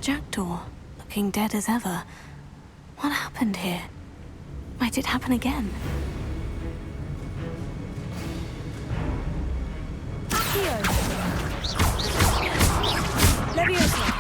jackdaw, looking dead as ever. What happened here? Might it happen again? Accio! Leviosa!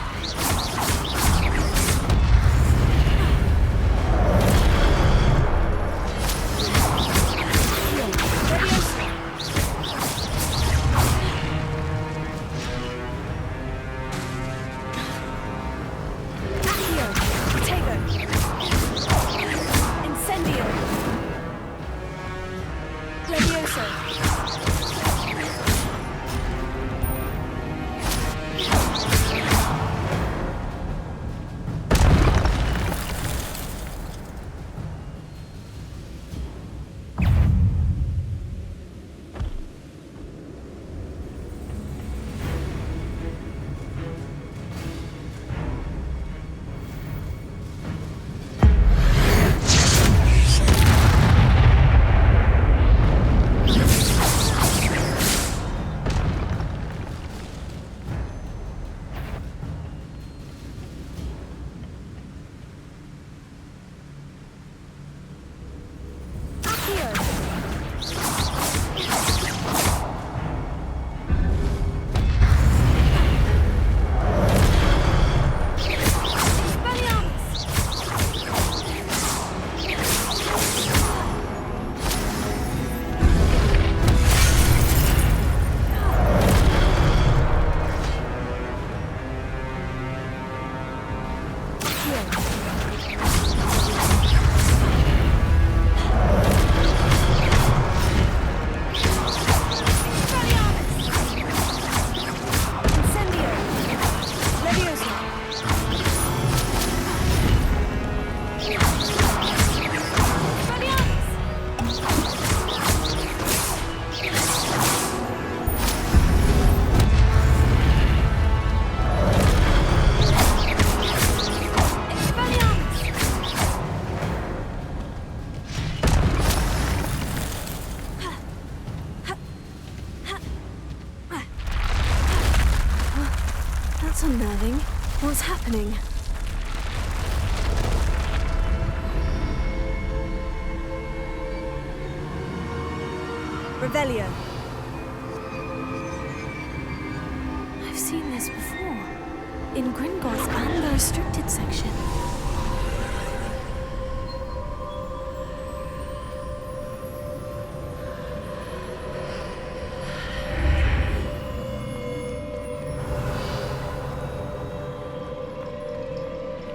That's unnerving. What's happening? Revelio. I've seen this before. In Gringotts and the restricted section.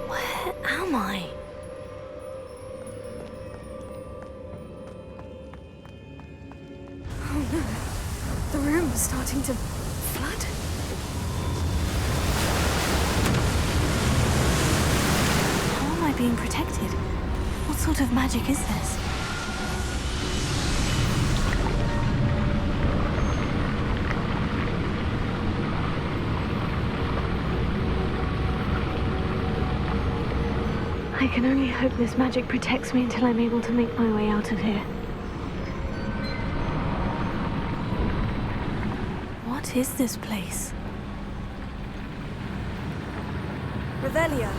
Where am I? Oh no. The room is starting to flood. How am I being protected? What sort of magic is this? I can only hope this magic protects me until I'm able to make my way out of here. What is this place? Revelio.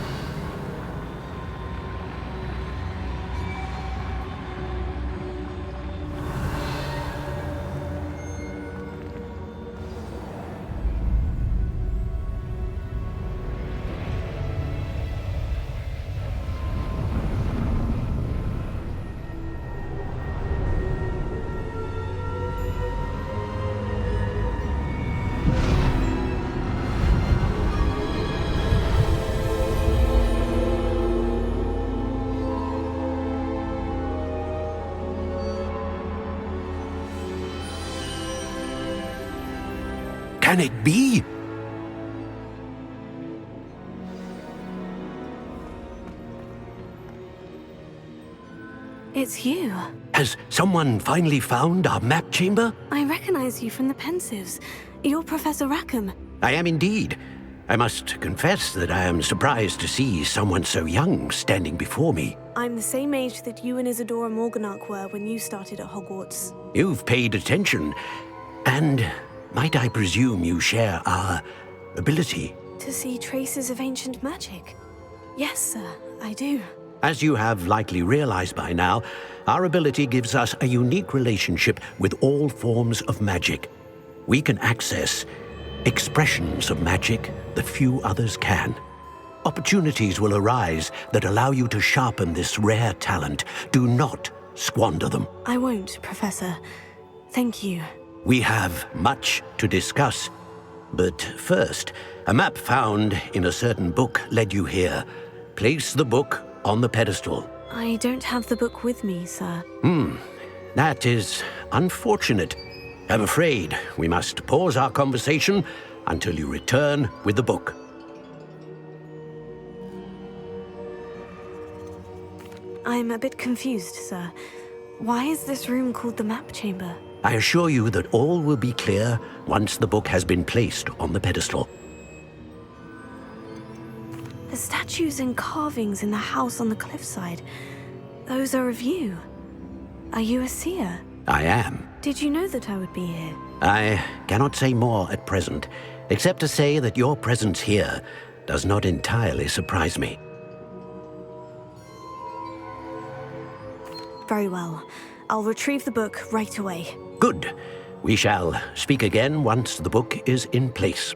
Can it be? It's you. Has someone finally found our map chamber? I recognize you from the Pensives. You're Professor Rackham. I am indeed. I must confess that I am surprised to see someone so young standing before me. I'm the same age that you and Isadora Morganach were when you started at Hogwarts. You've paid attention, and might I presume you share our ability? to see traces of ancient magic. Yes, sir, I do. As you have likely realized by now, our ability gives us a unique relationship with all forms of magic. We can access expressions of magic that few others can. Opportunities will arise that allow you to sharpen this rare talent. Do not squander them. I won't, Professor. Thank you. We have much to discuss. But first, a map found in a certain book led you here. Place the book on the pedestal. I don't have the book with me, sir. That is unfortunate. I'm afraid we must pause our conversation until you return with the book. I'm a bit confused, sir. Why is this room called the map chamber? I assure you that all will be clear once the book has been placed on the pedestal. The statues and carvings in the house on the cliffside, those are of you. Are you a seer? I am. Did you know that I would be here? I cannot say more at present, except to say that your presence here does not entirely surprise me. Very well. I'll retrieve the book right away. Good. We shall speak again once the book is in place.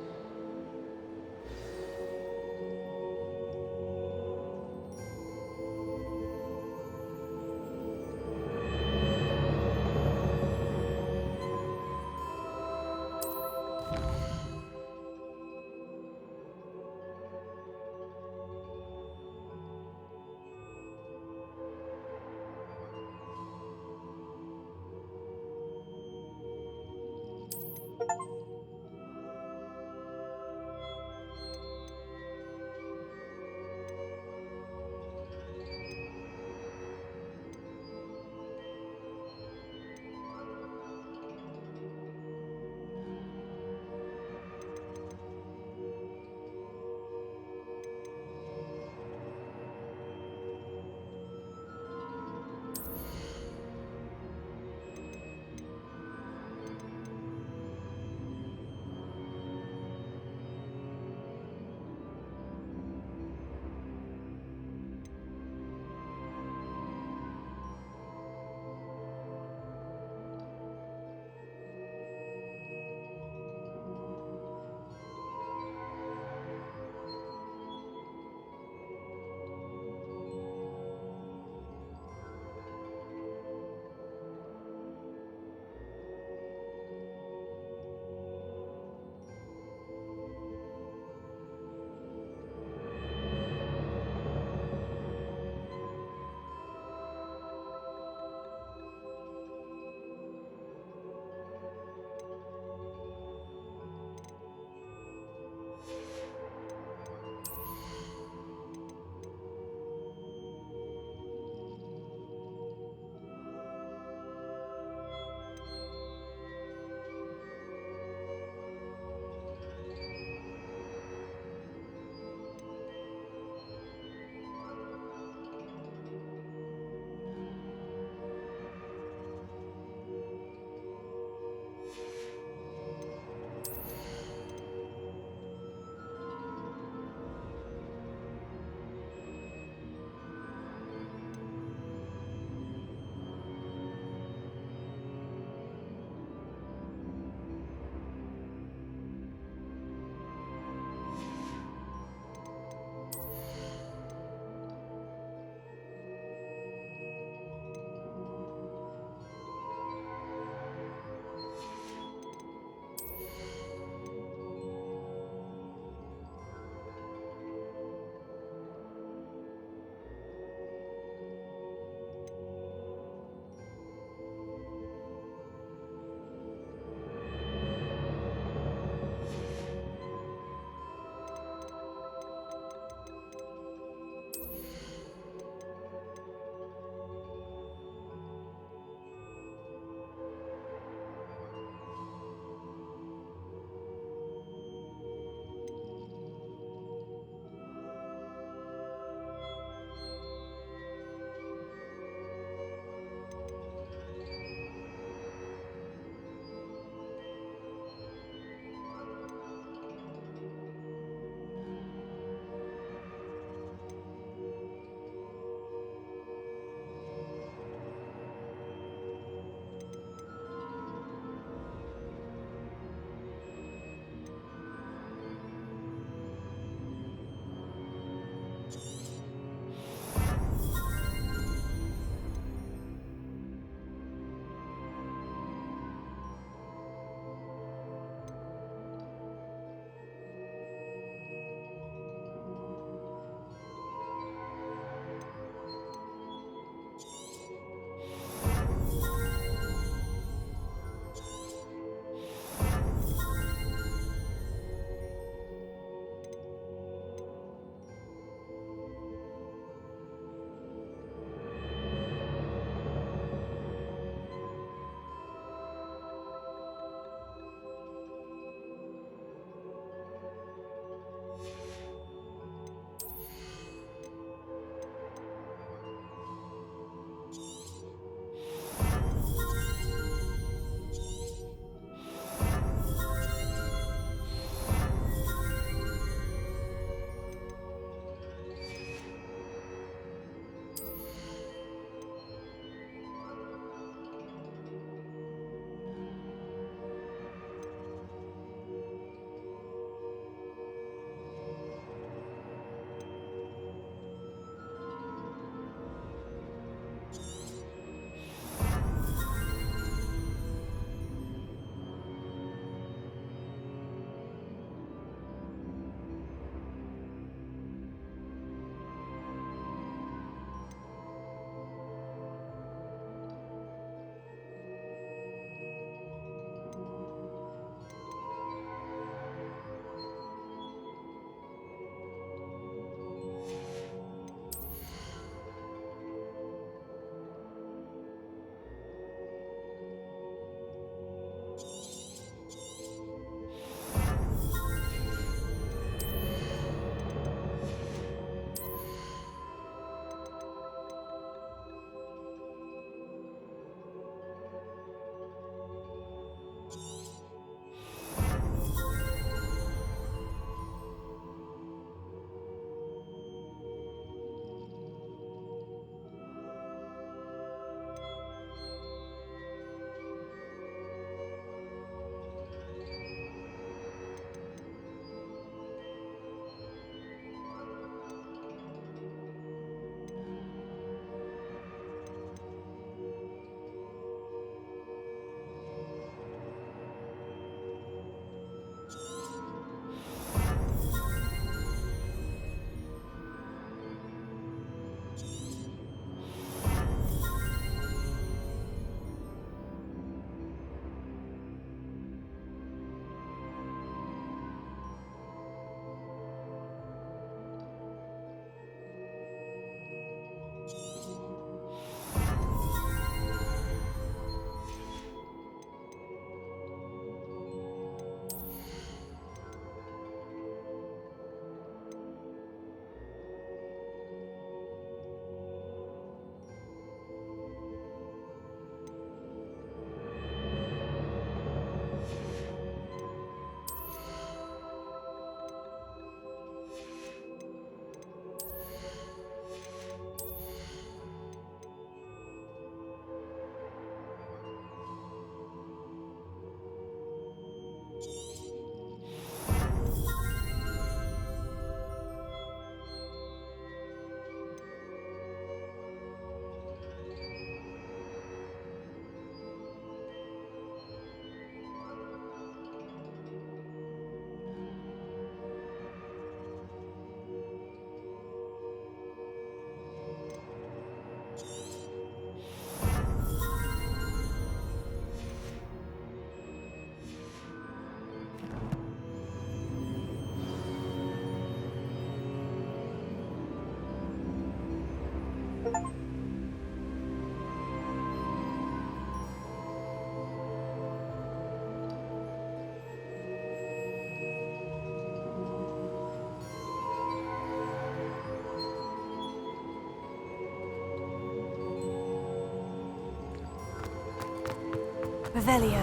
Revelio.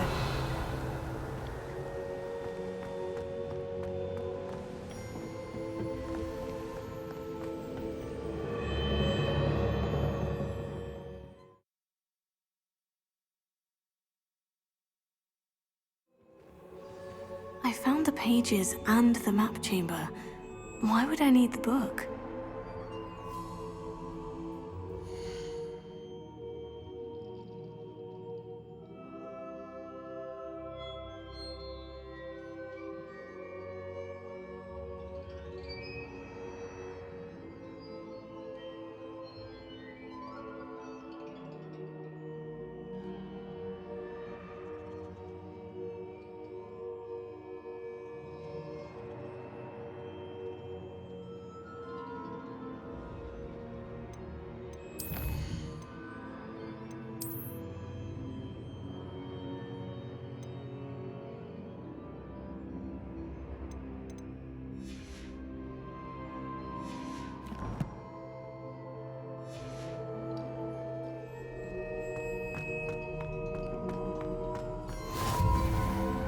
I found the pages and the map chamber. Why would I need the book?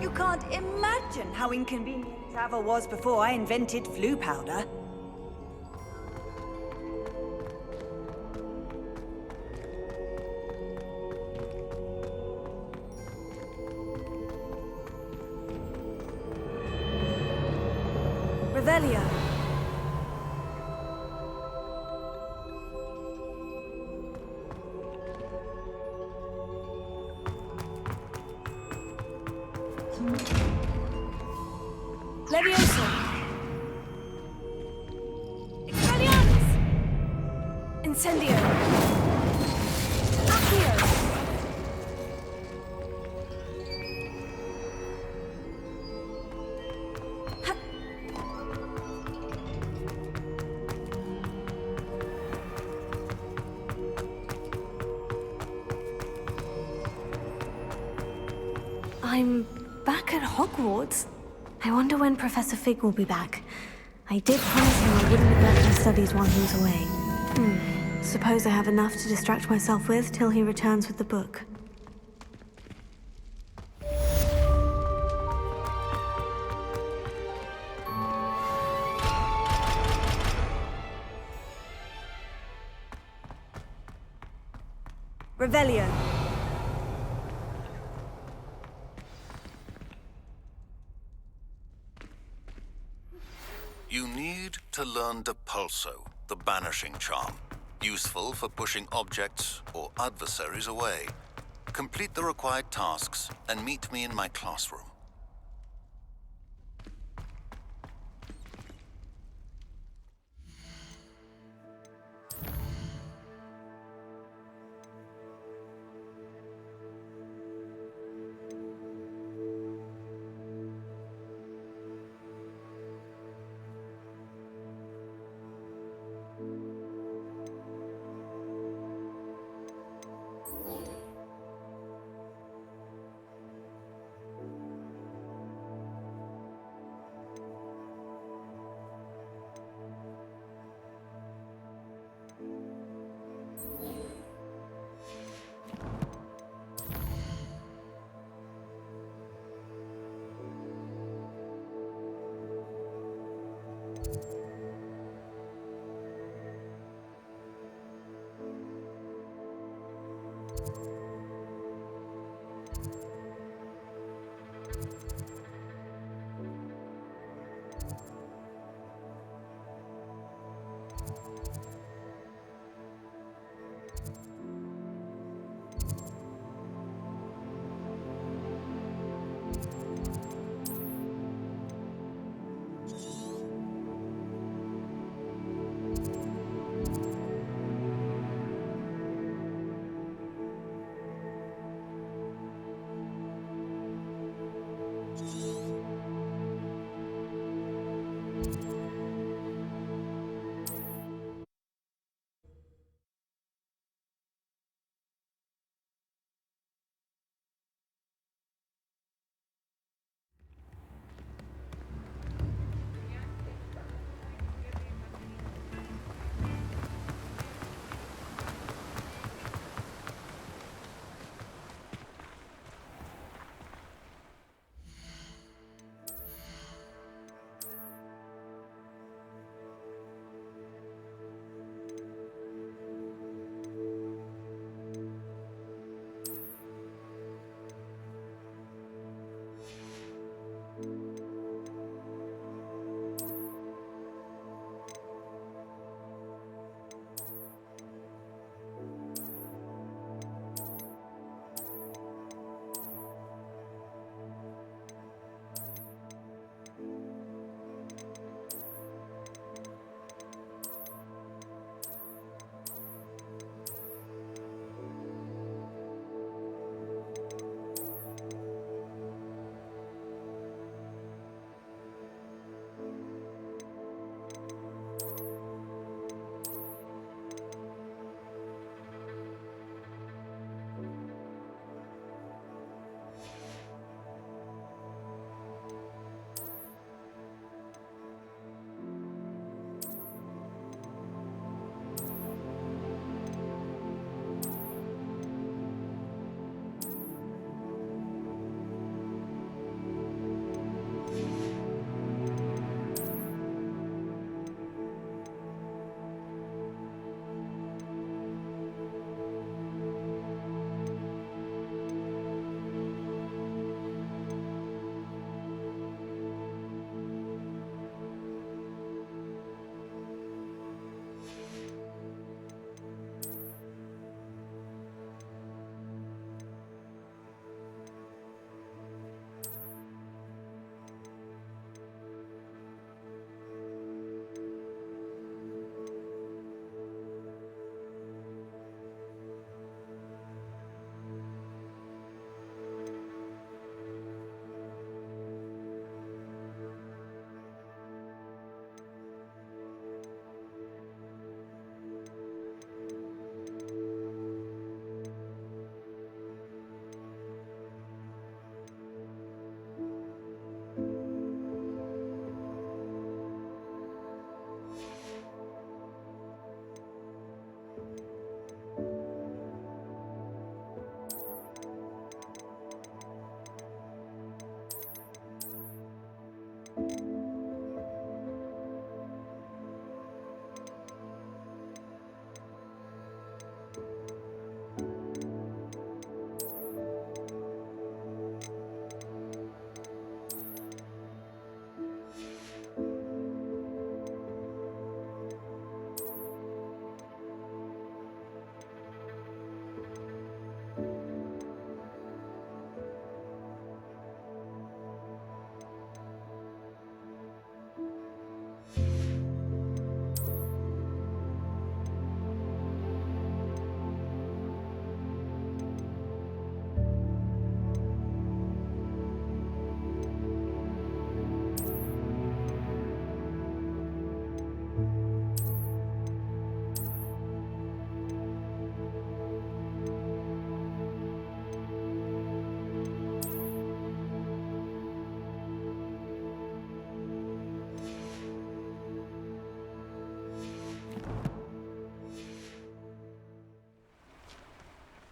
You can't imagine how inconvenient travel was before I invented flu powder. Revelio. Levioso. Expelliarmus. Incendio. Accio. I'm back at Hogwarts. I wonder when Professor Fig will be back. I did promise him I wouldn't neglect my studies while he was away. Suppose I have enough to distract myself with till he returns with the book. Revelio. You need to learn Depulso, the banishing charm. Useful for pushing objects or adversaries away. Complete the required tasks and meet me in my classroom.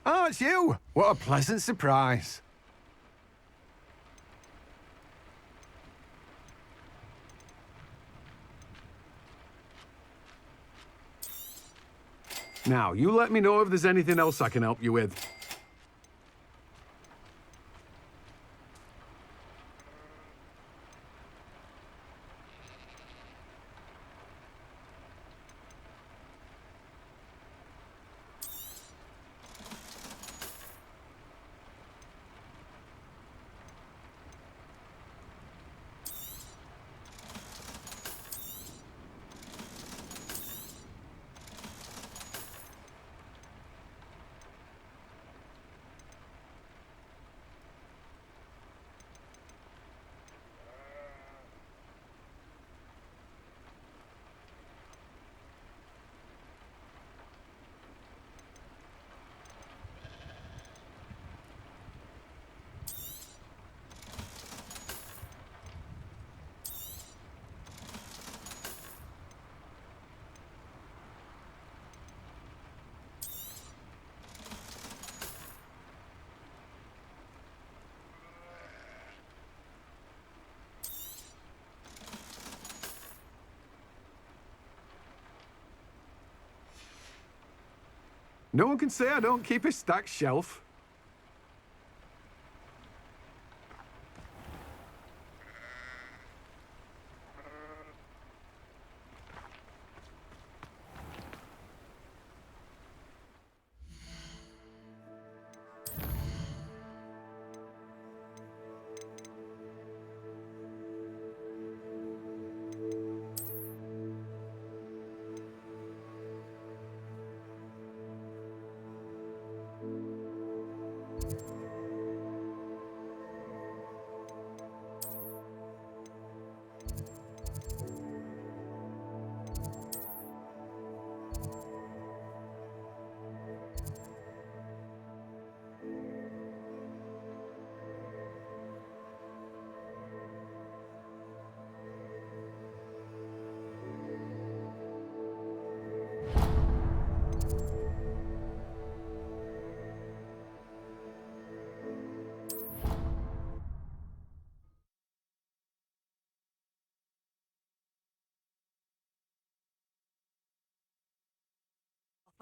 Oh, it's you! What a pleasant surprise. Now, you let me know if there's anything else I can help you with. No one can say I don't keep a stacked shelf.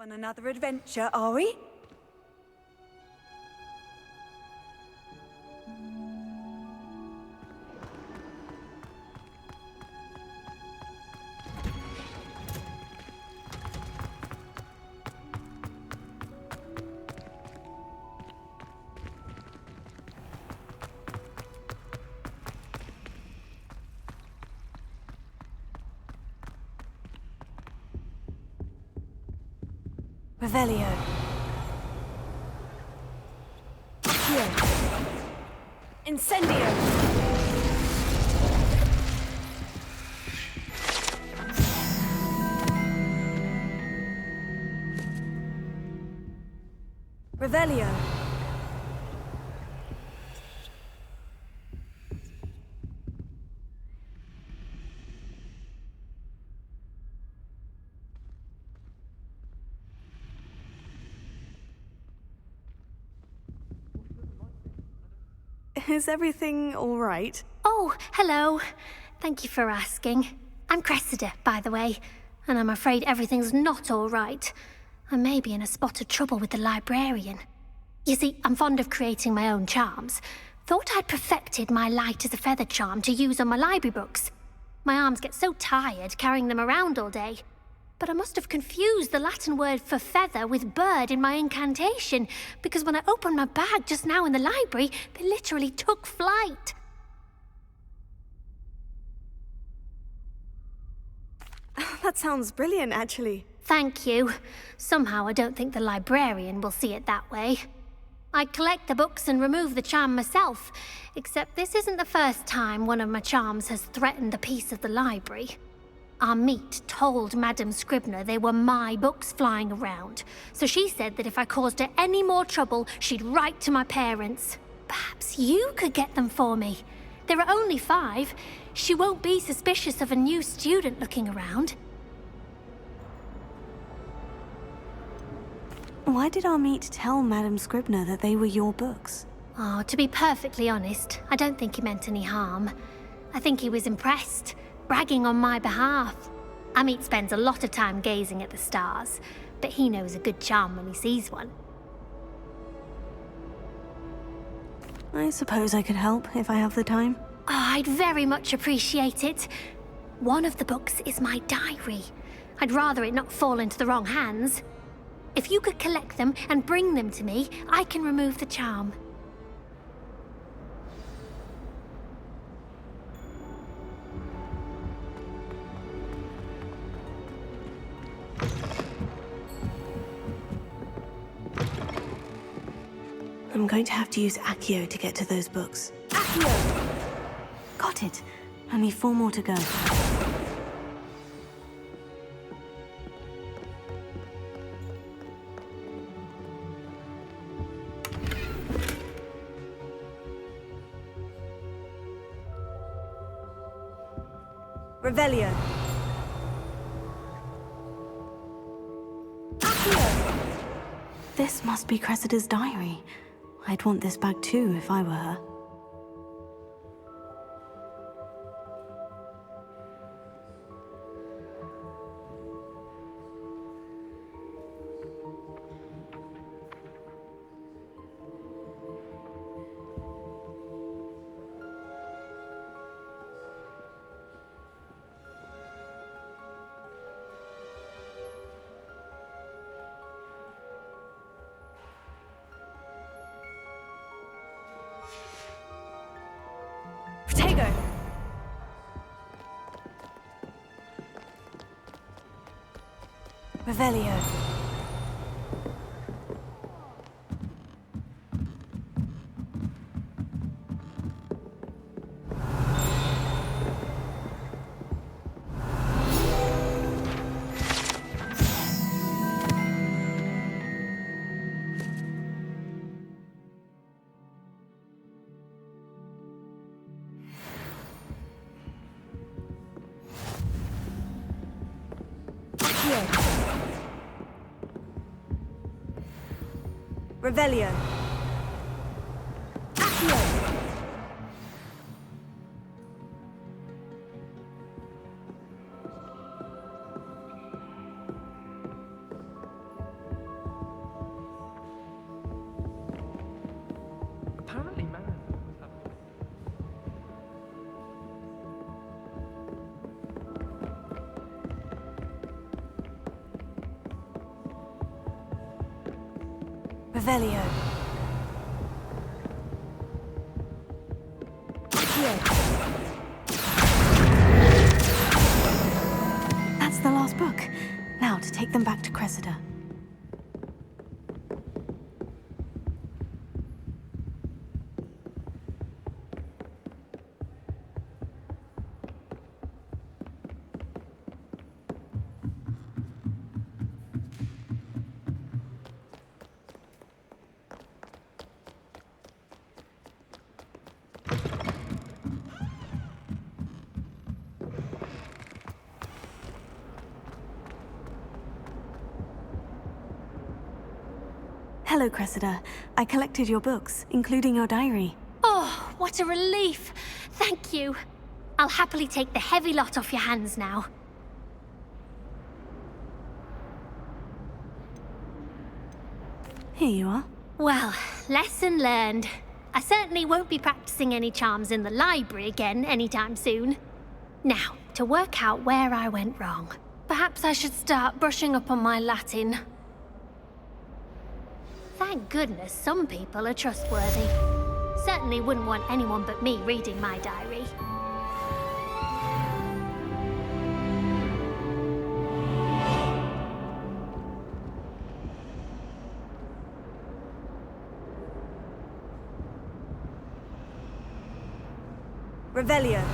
On another adventure, are we? Revelio. Here. Incendio. Revelio. Is everything all right? Oh, hello. Thank you for asking. I'm Cressida, by the way, and I'm afraid everything's not all right. I may be in a spot of trouble with the librarian. You see, I'm fond of creating my own charms. Thought I'd perfected my light as a feather charm to use on my library books. My arms get so tired carrying them around all day. But I must have confused the Latin word for feather with bird in my incantation, because when I opened my bag just now in the library, they literally took flight. That sounds brilliant, actually. Thank you. Somehow I don't think the librarian will see it that way. I collect the books and remove the charm myself, except this isn't the first time one of my charms has threatened the peace of the library. Our meet told Madame Scribner they were my books flying around, so she said that if I caused her any more trouble, she'd write to my parents. Perhaps you could get them for me. There are only 5. She won't be suspicious of a new student looking around. Why did our meet tell Madame Scribner that they were your books? Oh, to be perfectly honest, I don't think he meant any harm. I think he was impressed, bragging on my behalf. Amit spends a lot of time gazing at the stars, but he knows a good charm when he sees one. I suppose I could help if I have the time. Oh, I'd very much appreciate it. One of the books is my diary. I'd rather it not fall into the wrong hands. If you could collect them and bring them to me, I can remove the charm. I'm going to have to use Accio to get to those books. Accio! Got it. Only 4 more to go. Revelio. Accio! This must be Cressida's diary. I'd want this bag too if I were her. Protego! Revelio. Revelio. Accio! Apparently, man. Revelio. That's the last book. Now to take them back to Cressida. Hello, Cressida. I collected your books, including your diary. Oh, what a relief! Thank you. I'll happily take the heavy lot off your hands now. Here you are. Well, lesson learned. I certainly won't be practicing any charms in the library again anytime soon. Now, to work out where I went wrong. Perhaps I should start brushing up on my Latin. Thank goodness some people are trustworthy. Certainly wouldn't want anyone but me reading my diary. Revelio.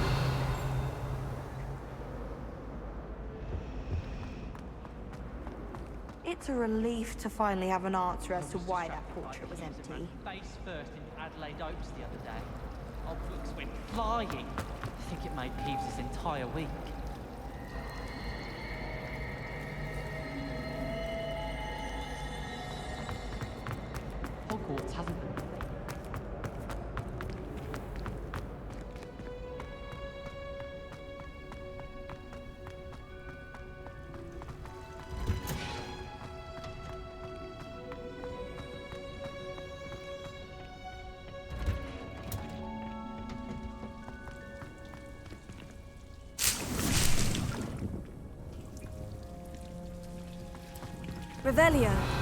It's a relief to finally have an answer as to why that portrait was empty. Face first in Adelaide Oaks the other day. Our books went flying. I think it made Peeves' entire week. Revelio.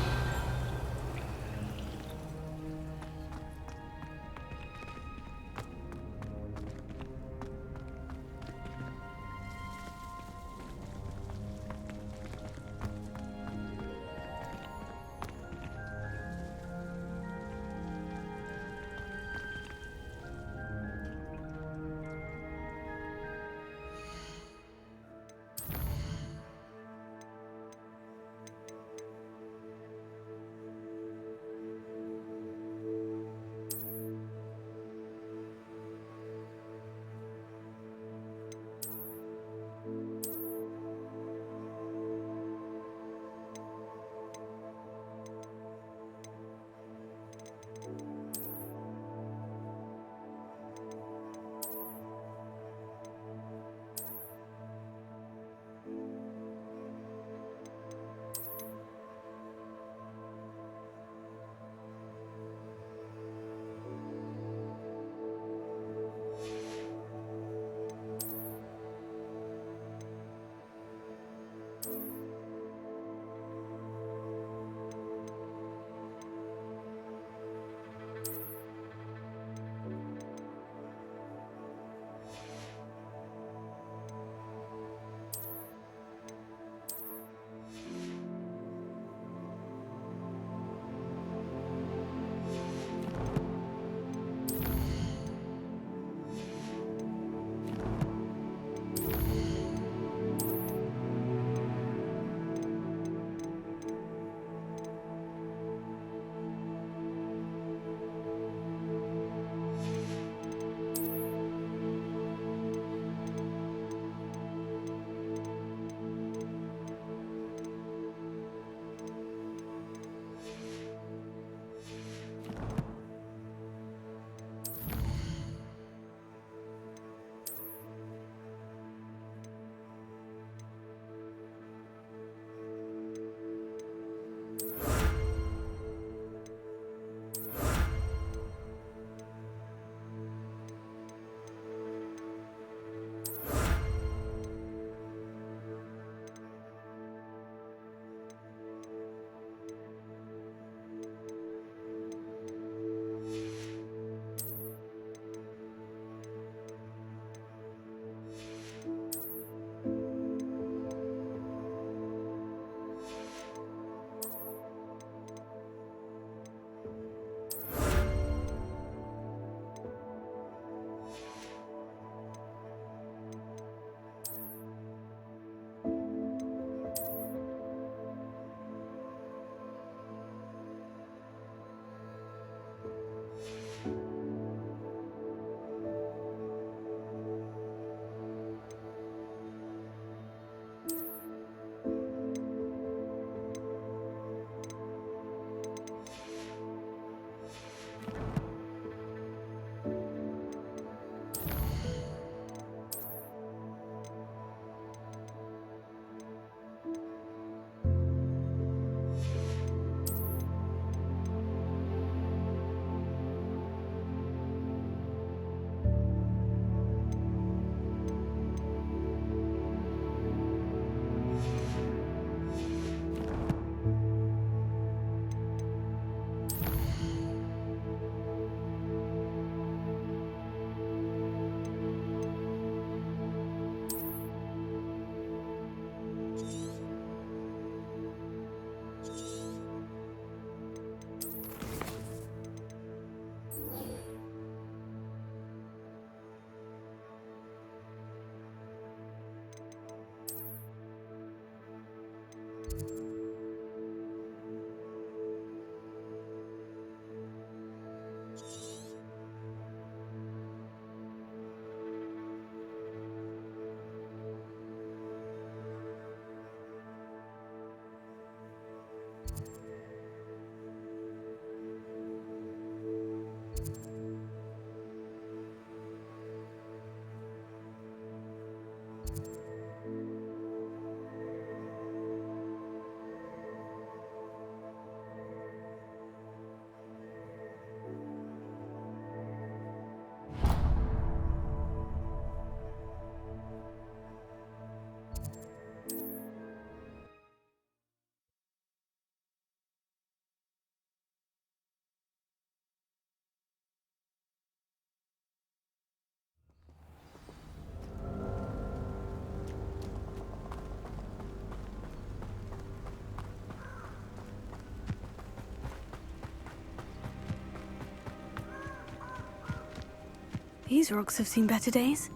These rocks have seen better days.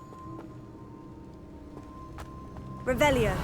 Revelio.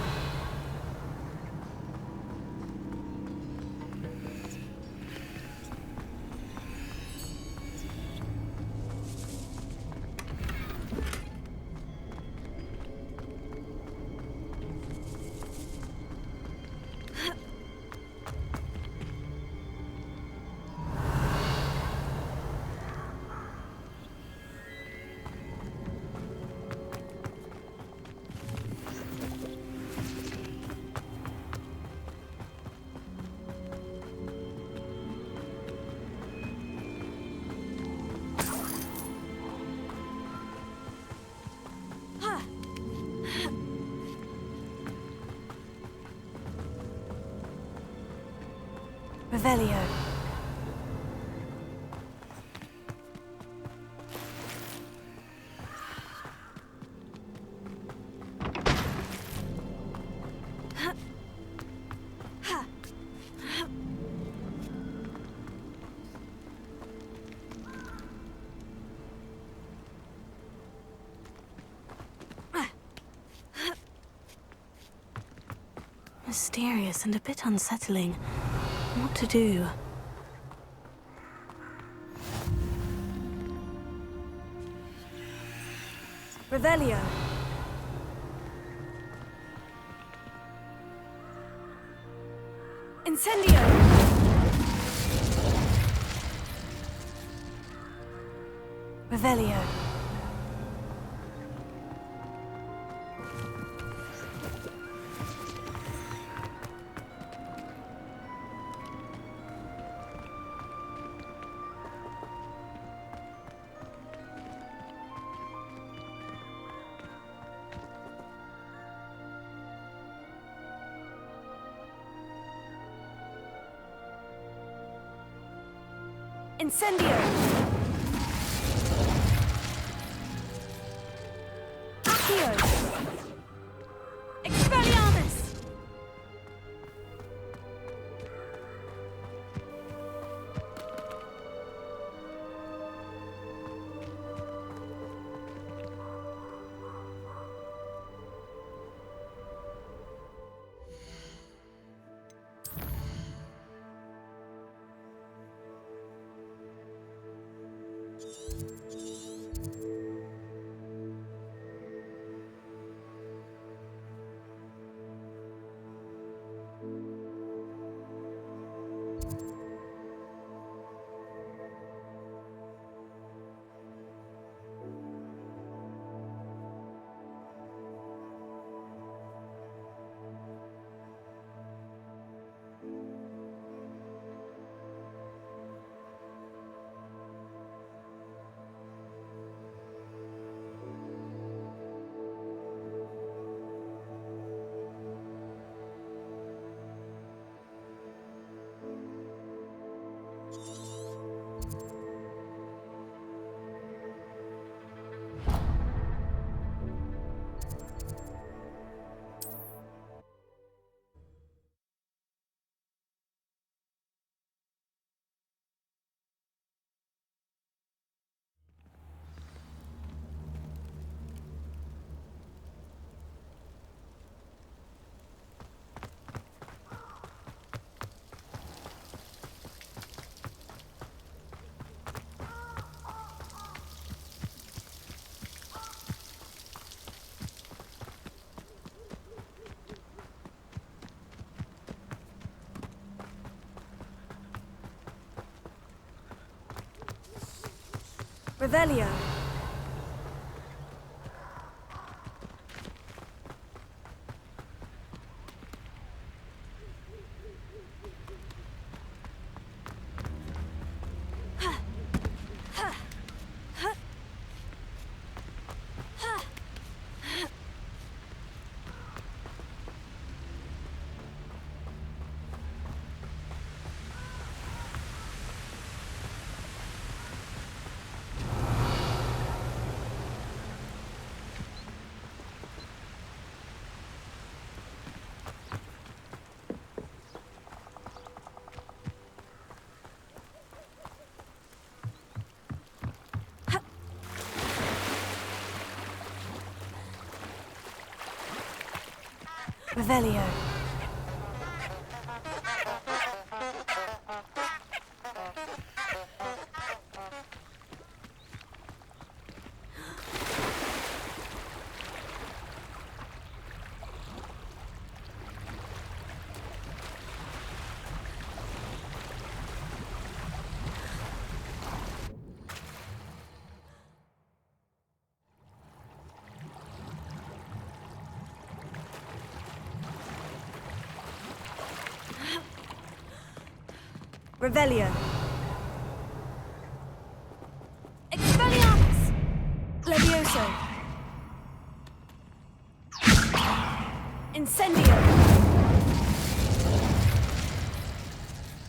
Revelio. Mysterious and a bit unsettling. What to do? Revelio. Incendio. Revelio. Incendio! Accio! Expelliarmus! Revelio. Revelio. Revelio. Expelliarmus! Levioso. Incendio.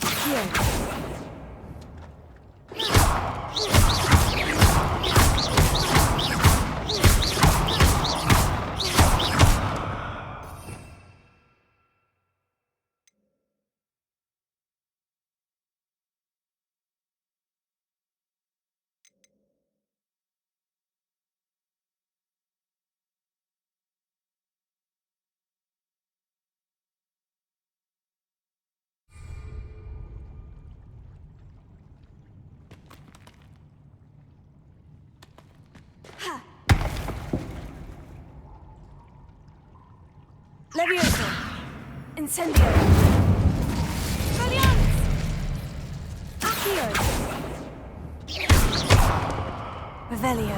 Accio. Levioso. Incendio. Expelliarmus! Accio. Revelio.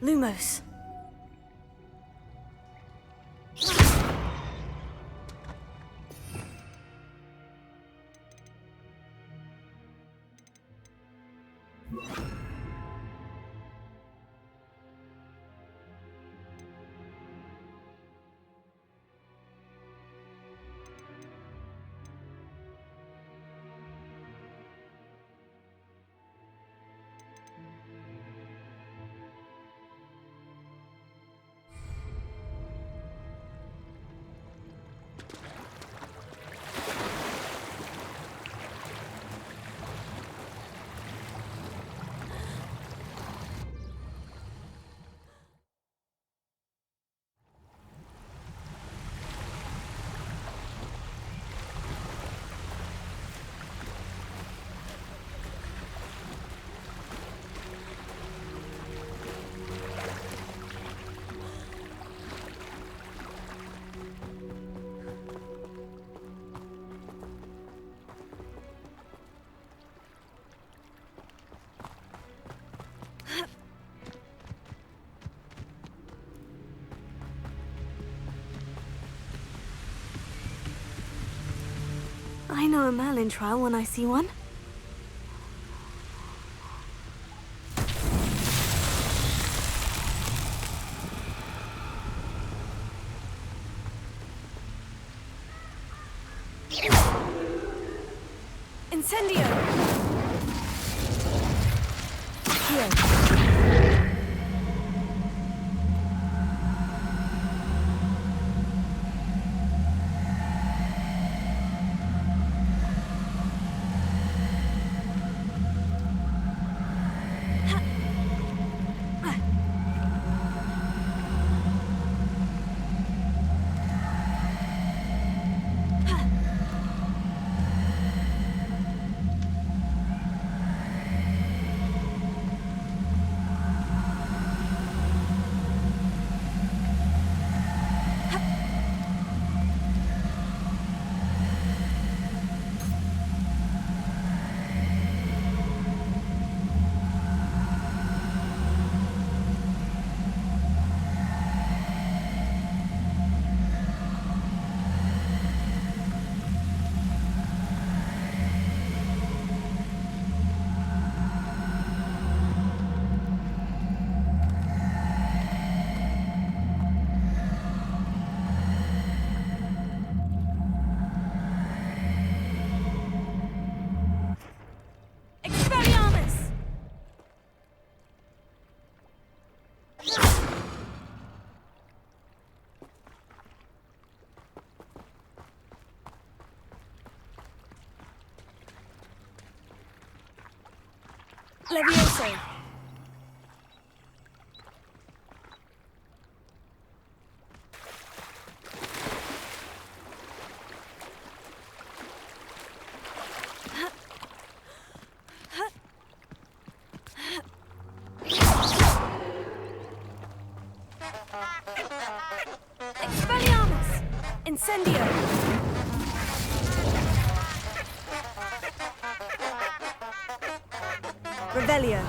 Lumos. I know a Merlin trial when I see one. Incendio! Accio. Levioso. Expelliarmus! Incendio! Revelio.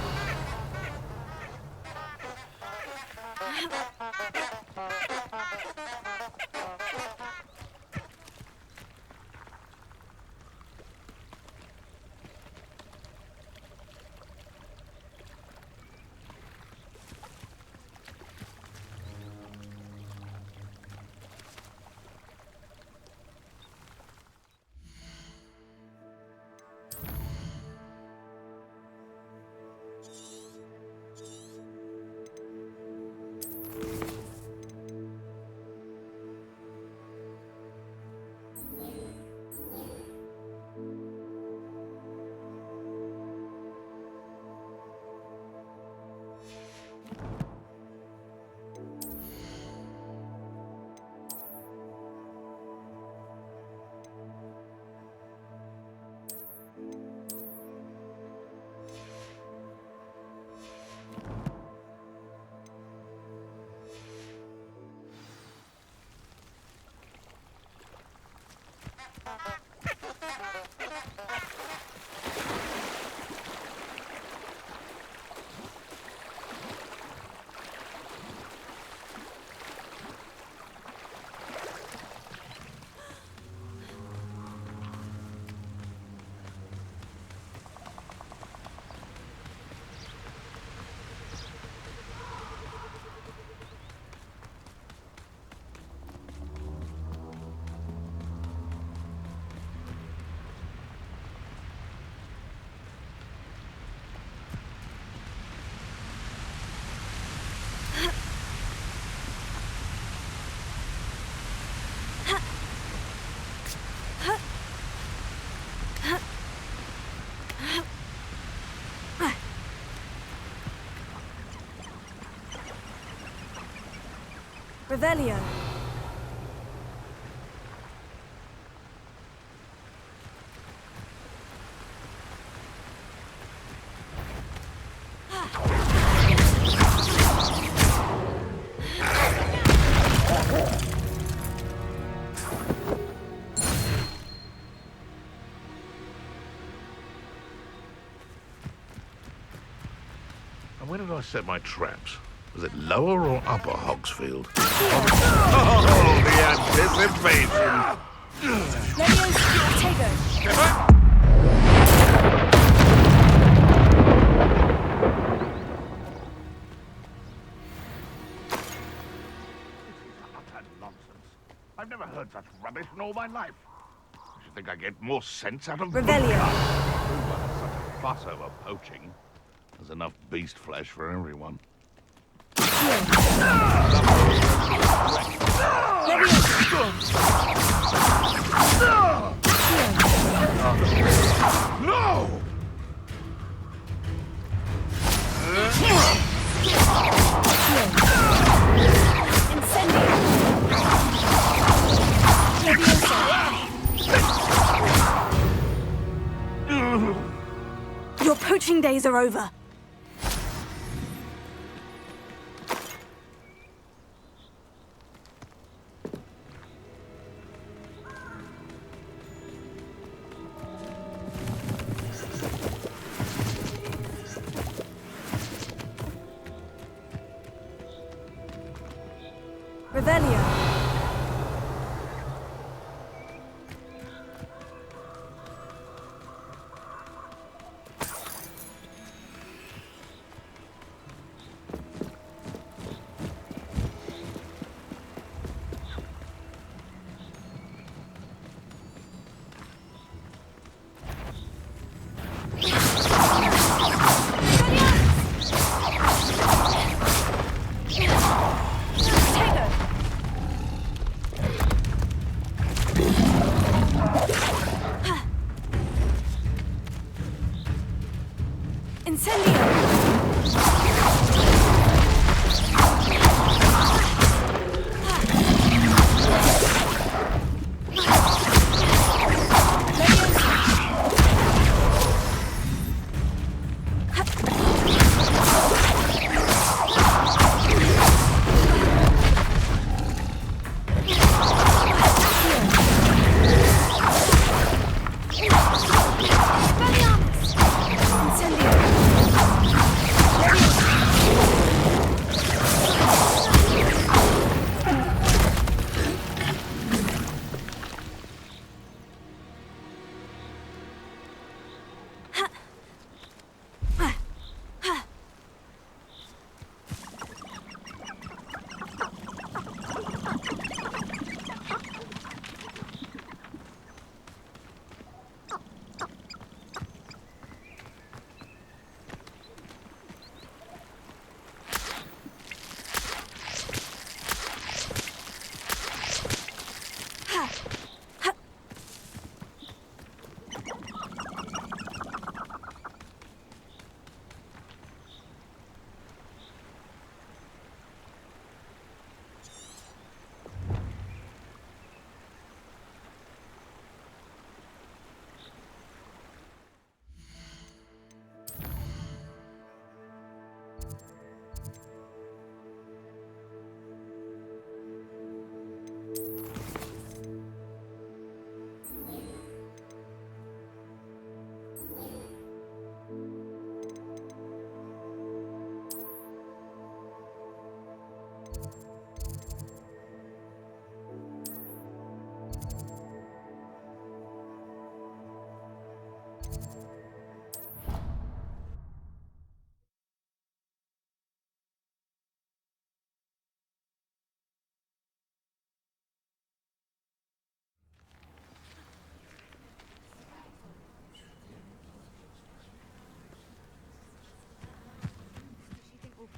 Revelio. And where did I set my traps? Was it lower or upper Hogsfield? Oh, the anticipation! Levioso. Tego. Utter nonsense. I've never heard such rubbish in all my life. I should think I get more sense out of Revelio. Such a fuss over poaching. There's enough beast flesh for everyone. No! Your poaching days are over. Revelio. Incendio!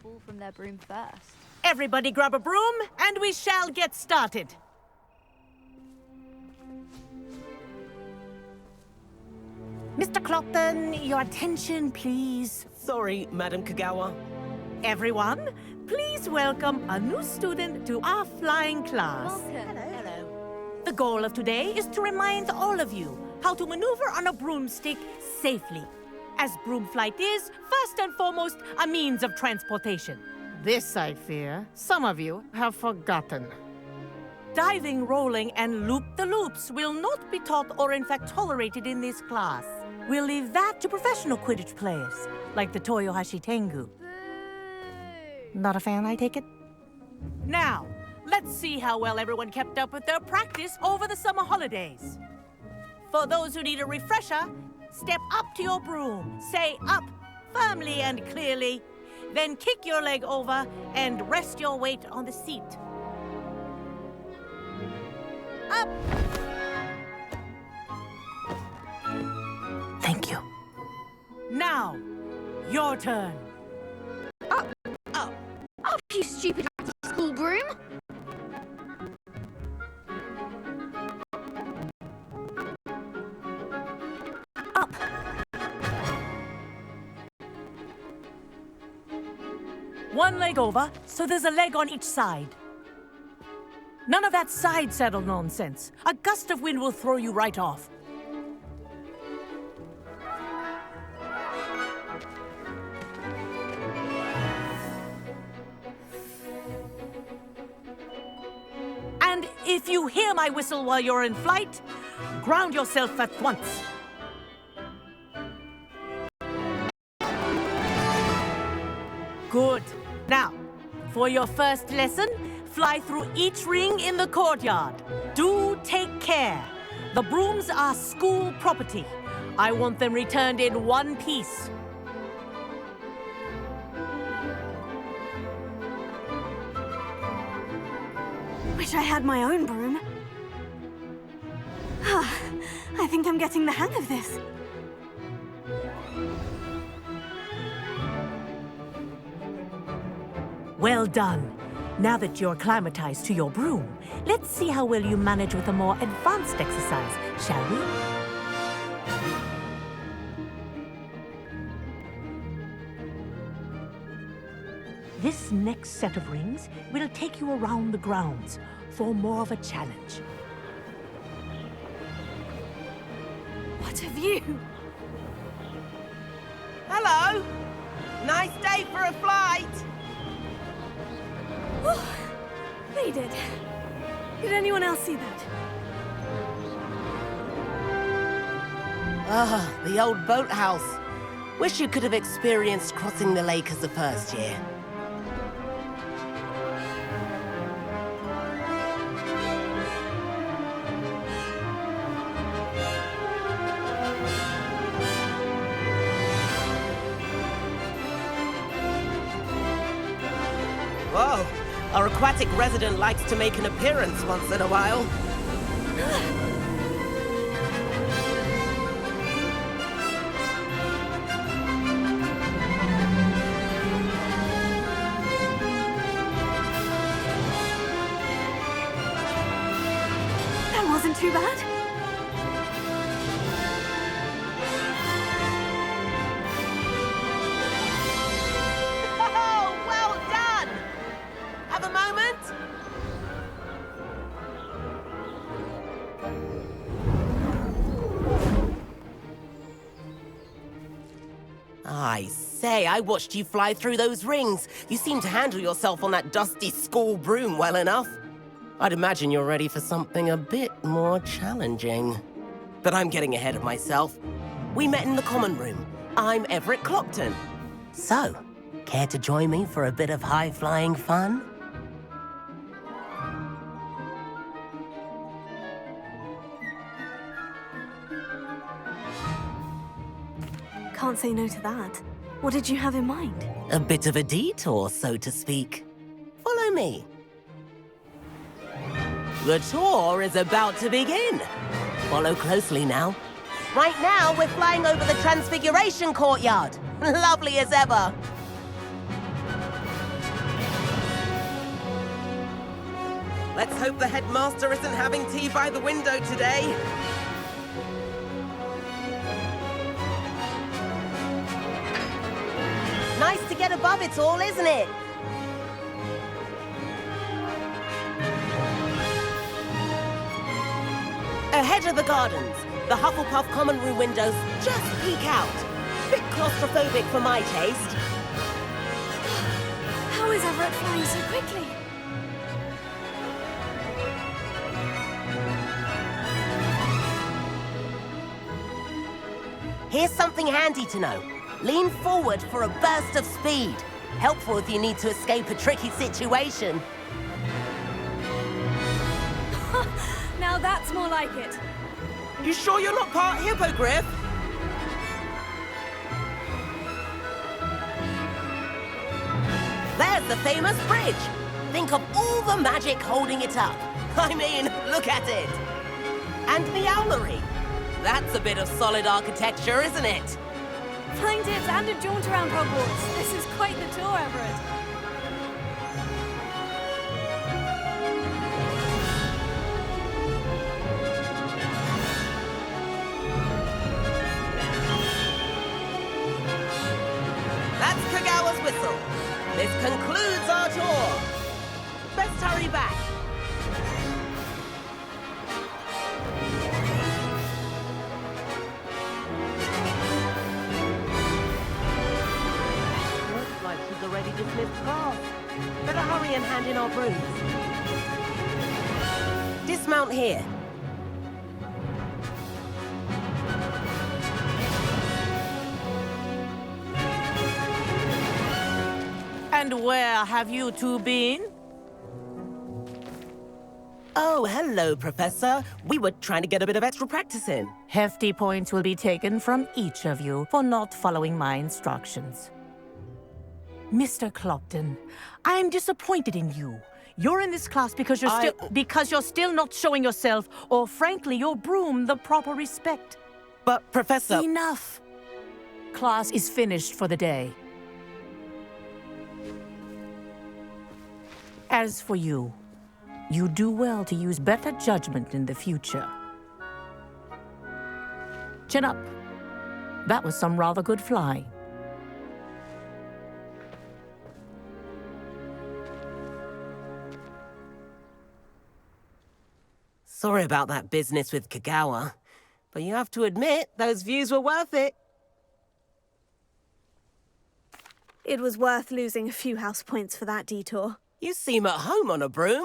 Fall from their broom first. Everybody grab a broom, and we shall get started. Mr. Clopton, your attention, please. Sorry, Madam Kagawa. Everyone, please welcome a new student to our flying class. Welcome. Hello. The goal of today is to remind all of you how to maneuver on a broomstick safely. As broom flight is, first and foremost, a means of transportation. This, I fear, some of you have forgotten. Diving, rolling, and loop-the-loops will not be taught or in fact tolerated in this class. We'll leave that to professional Quidditch players, like the Toyohashi Tengu. Not a fan, I take it? Now, let's see how well everyone kept up with their practice over the summer holidays. For those who need a refresher, step up to your broom, say up firmly and clearly, then kick your leg over and rest your weight on the seat. Up! Thank you. Now, your turn. Up, you stupid school broom! Up! One leg over, so there's a leg on each side. None of that side saddle nonsense. A gust of wind will throw you right off. And if you hear my whistle while you're in flight, ground yourself at once. Good. Now, for your first lesson, fly through each ring in the courtyard. Do take care. The brooms are school property. I want them returned in one piece. Wish I had my own broom. I think I'm getting the hang of this. Well done. Now that you're acclimatized to your broom, let's see how well you manage with a more advanced exercise, shall we? This next set of rings will take you around the grounds for more of a challenge. What a view! Hello! Nice day for a flight! They did. Did anyone else see that? Ah, the old boathouse. Wish you could have experienced crossing the lake as a first year. Whoa, our aquatic resident likes to make an appearance once in a while. That wasn't too bad. Oh, well done! Have a moment? I say, I watched you fly through those rings. You seem to handle yourself on that dusty school broom well enough. I'd imagine you're ready for something a bit more challenging. But I'm getting ahead of myself. We met in the common room. I'm Everett Clopton. So, care to join me for a bit of high-flying fun? Can't say no to that. What did you have in mind? A bit of a detour, so to speak. Follow me. The tour is about to begin. Follow closely now. Right now, we're flying over the Transfiguration Courtyard. Lovely as ever. Let's hope the headmaster isn't having tea by the window today. Nice to get above it all, isn't it? Ahead of the gardens, the Hufflepuff common room windows just peek out. Bit claustrophobic for my taste. How is Everett flying so quickly? Here's something handy to know. Lean forward for a burst of speed. Helpful if you need to escape a tricky situation. Now that's more like it. You sure you're not part hippogriff? There's the famous bridge. Think of all the magic holding it up. I mean, look at it. And the owlery. That's a bit of solid architecture, isn't it? Flying tips and a jaunt around Hogwarts. This is quite the tour, Everett. That's Kagawa's whistle. This concludes our tour. Best hurry back. Looks like she's already dismissed class. Better hurry and hand in our brooms. Dismount here. And where have you two been? Oh, hello, Professor. We were trying to get a bit of extra practice in. Hefty points will be taken from each of you for not following my instructions. Mr. Clopton, I am disappointed in you. You're in this class because you're still not showing yourself, or frankly, your broom the proper respect. But, Professor... Enough. Class is finished for the day. As for you, you do well to use better judgment in the future. Chin up. That was some rather good flying. Sorry about that business with Kagawa, but you have to admit, those views were worth it. It was worth losing a few house points for that detour. You seem at home on a broom.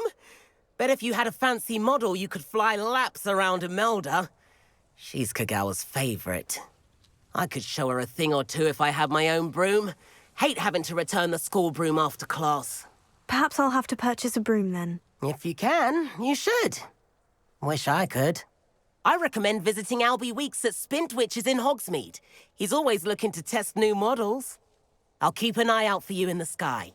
Bet if you had a fancy model, you could fly laps around Imelda. She's Kagawa's favorite. I could show her a thing or two if I had my own broom. Hate having to return the school broom after class. Perhaps I'll have to purchase a broom then. If you can, you should. Wish I could. I recommend visiting Albie Weeks at Spintwitches in Hogsmeade. He's always looking to test new models. I'll keep an eye out for you in the sky.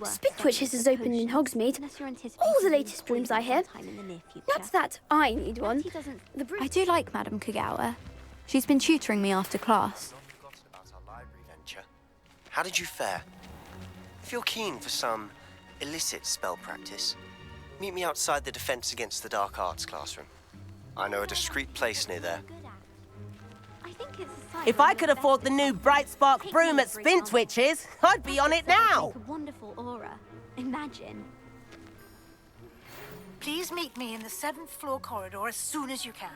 Spintwitches is open in Hogsmeade. All the latest brooms, I hear. Not that I need one. I do like Madame Kagawa. She's been tutoring me after class. How did you fare? If you're keen for some illicit spell practice, meet me outside the Defense Against the Dark Arts classroom. I know a discreet place near there. If I could afford the new Bright Spark broom at Spintwitches, I'd be on it now! A wonderful aura. Imagine. Please meet me in the 7th floor corridor as soon as you can.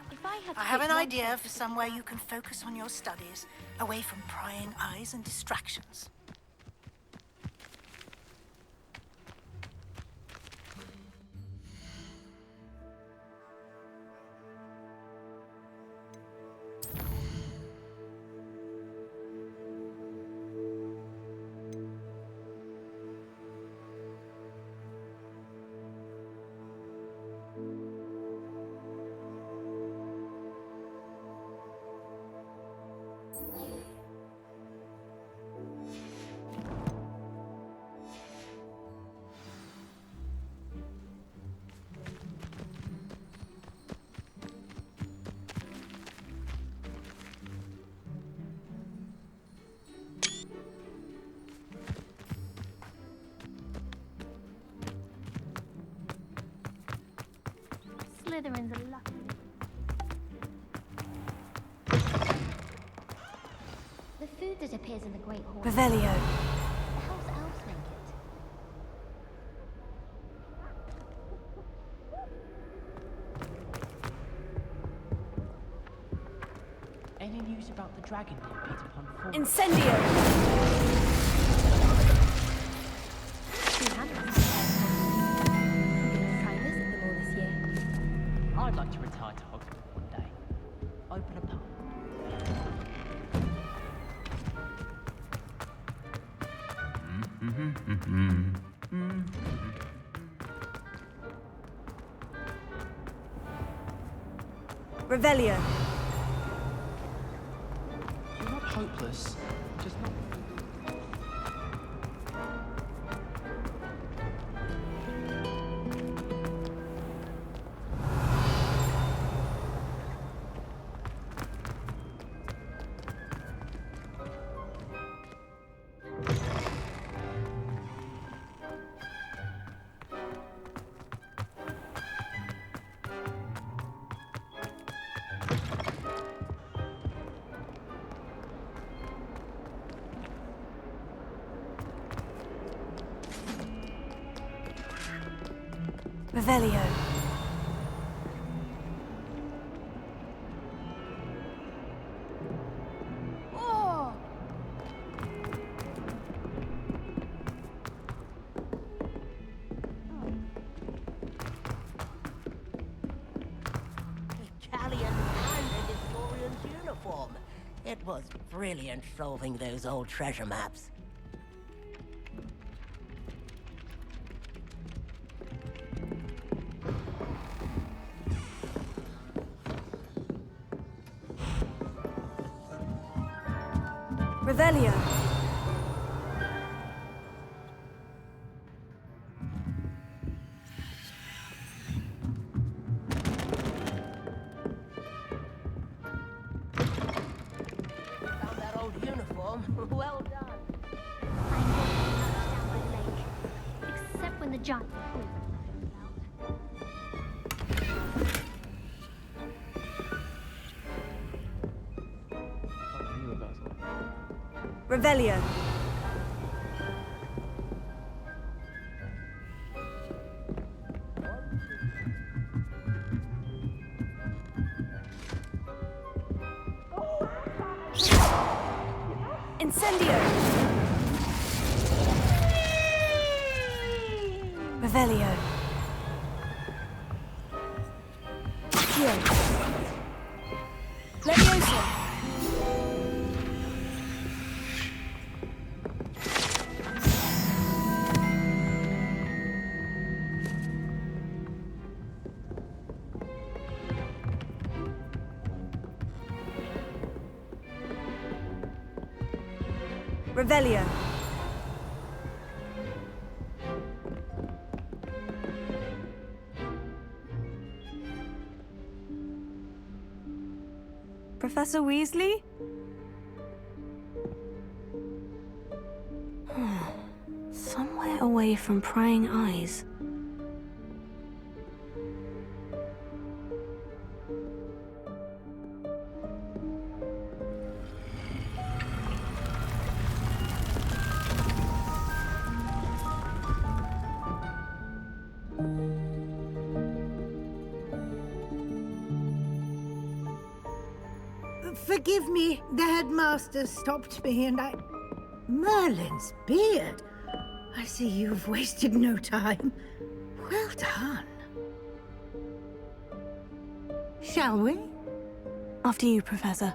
I have an idea for somewhere you can focus on your studies, away from prying eyes and distractions. Slytherin's a lucky. The food that appears in the Great Hall. Revelio. The house elves make it. Any news about the dragon near Peter Pan Fall? Incendio! I'd like to retire to Hogwarts one day. Open a pub. Revelio. You're not hopeless, just not... Revelio. Oh! Italian and a historian's uniform. It was brilliant solving those old treasure maps. Revelio. Found that old uniform. Well done. I know down by the lake. Except when the giant poison comes out. Revelio. Incendio. Revelio. Accio. Leviosa. Revelio. Professor Weasley? Somewhere away from prying eyes. Forgive me, the headmaster stopped me and I... Merlin's beard! I see you've wasted no time. Well done. Shall we? After you, Professor.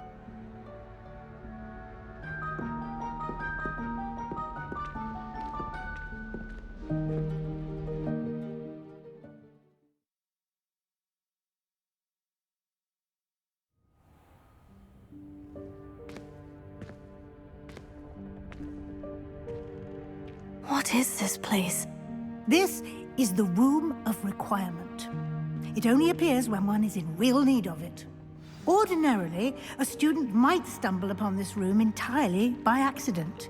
What is this place? This is the Room of Requirement. It only appears when one is in real need of it. Ordinarily, a student might stumble upon this room entirely by accident.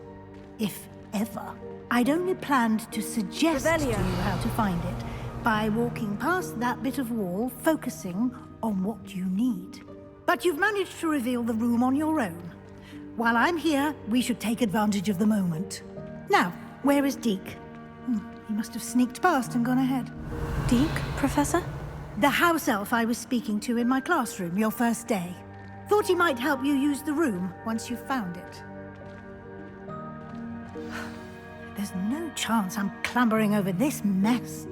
If ever. I'd only planned to suggest to you how to find it by walking past that bit of wall, focusing on what you need. But you've managed to reveal the room on your own. While I'm here, we should take advantage of the moment. Now, where is Deke? He must have sneaked past and gone ahead. Deke, Professor? The house elf I was speaking to in my classroom your first day. Thought he might help you use the room once you found it. There's no chance I'm clambering over this mess.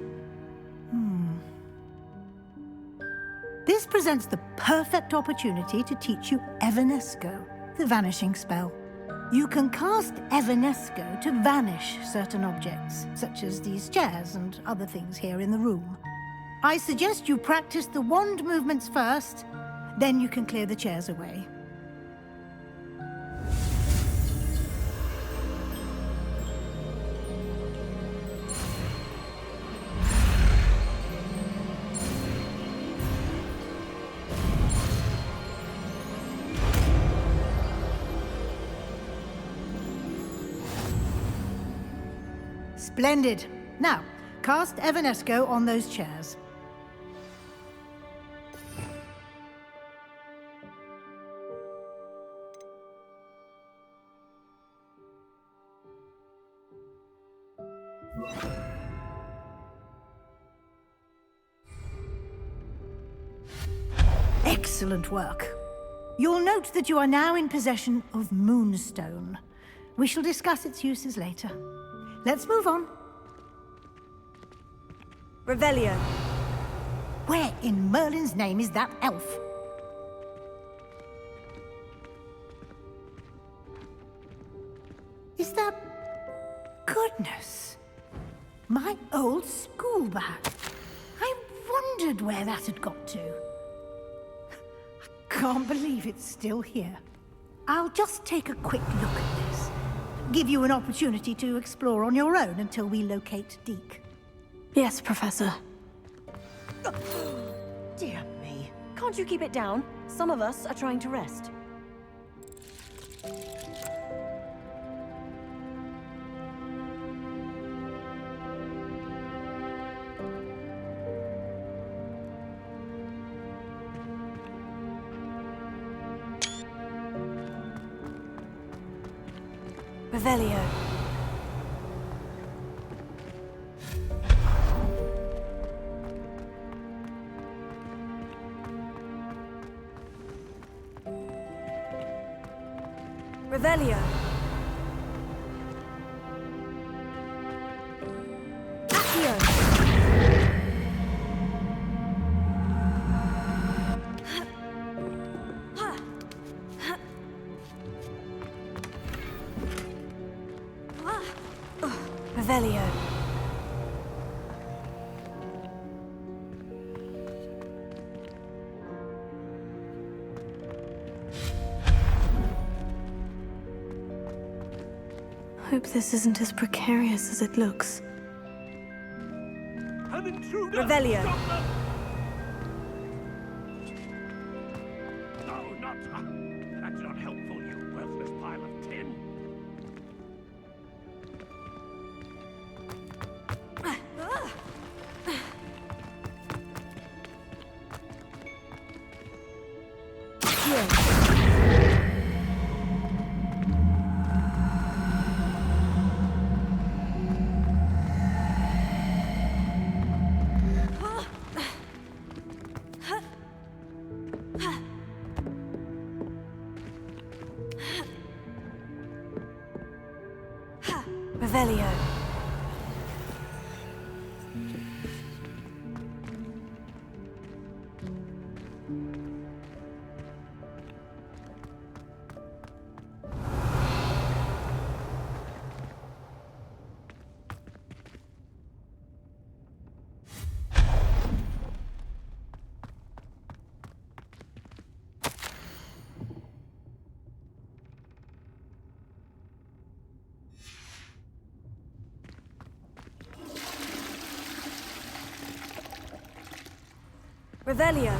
This presents the perfect opportunity to teach you Evanesco, the vanishing spell. You can cast Evanesco to vanish certain objects, such as these chairs and other things here in the room. I suggest you practice the wand movements first, then you can clear the chairs away. Splendid. Now, cast Evanesco on those chairs. Excellent work. You'll note that you are now in possession of Moonstone. We shall discuss its uses later. Let's move on. Revelio. Where in Merlin's name is that elf? Is that... Goodness. My old school bag. I wondered where that had got to. I can't believe it's still here. I'll just take a quick look at this. Give you an opportunity to explore on your own until we locate Deke. Yes, Professor. Dear me. Can't you keep it down? Some of us are trying to rest. Revelio. Revelio. Accio. Revelio. Hope this isn't as precarious as it looks. An intruder! Revelio. Stop them! No, not... that's not helpful, you worthless pile of tin. Revelio. Revelio.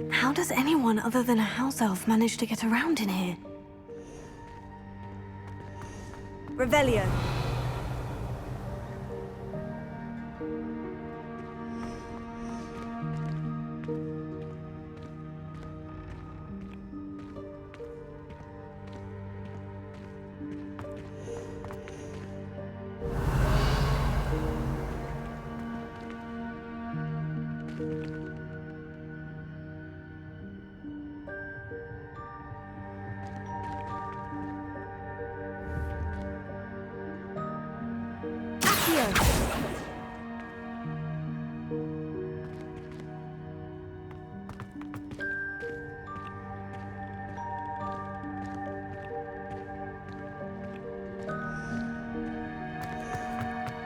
How does anyone other than a house elf manage to get around in here? Revelio.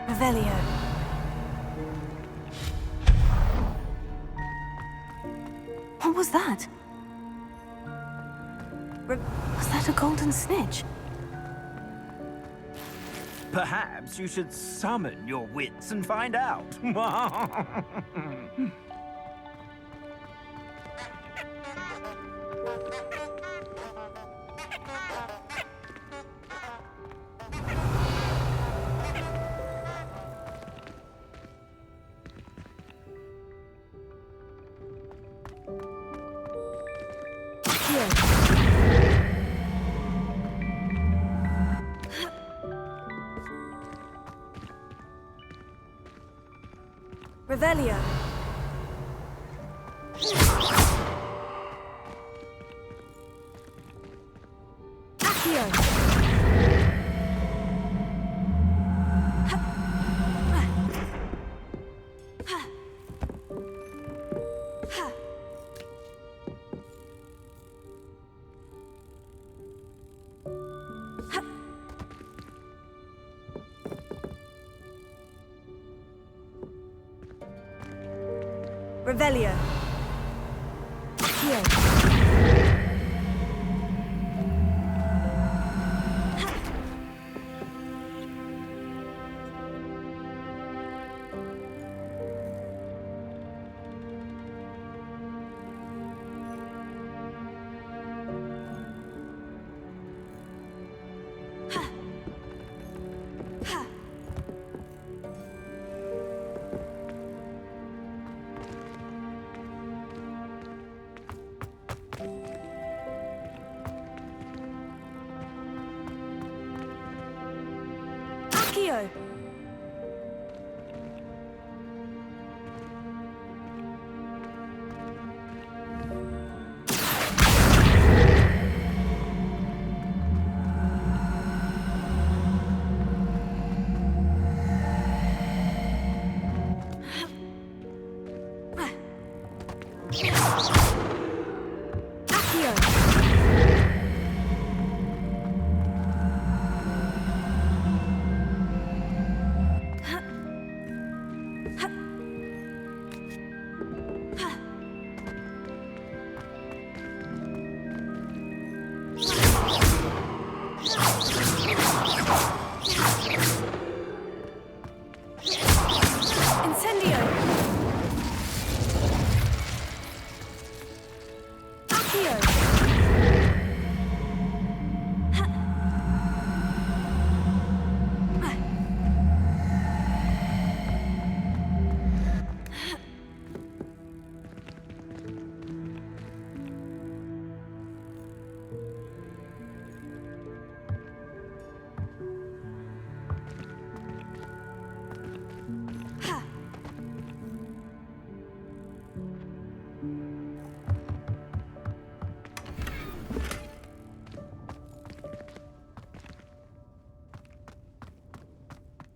Revelio. What was that? Was that a golden snitch? Perhaps you should summon your wits and find out. Revelio. Accio. Revelio. Accio. Accio!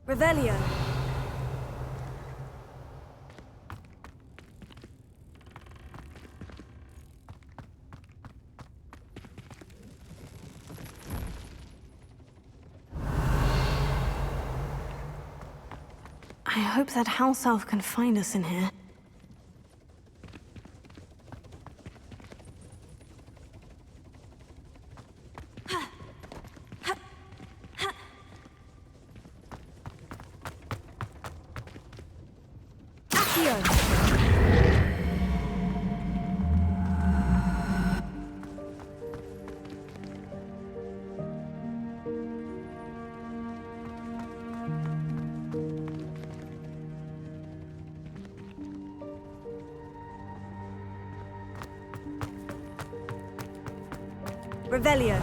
Revelio. I hope that house elf can find us in here. Revelio.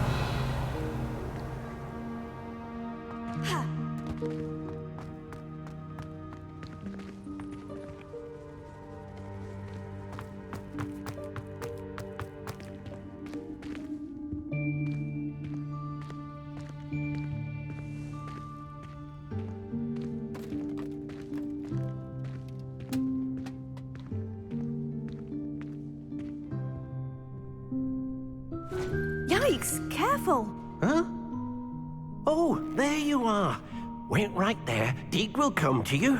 Yikes, careful! Huh? Oh, there you are. Wait right there. Deke will come to you.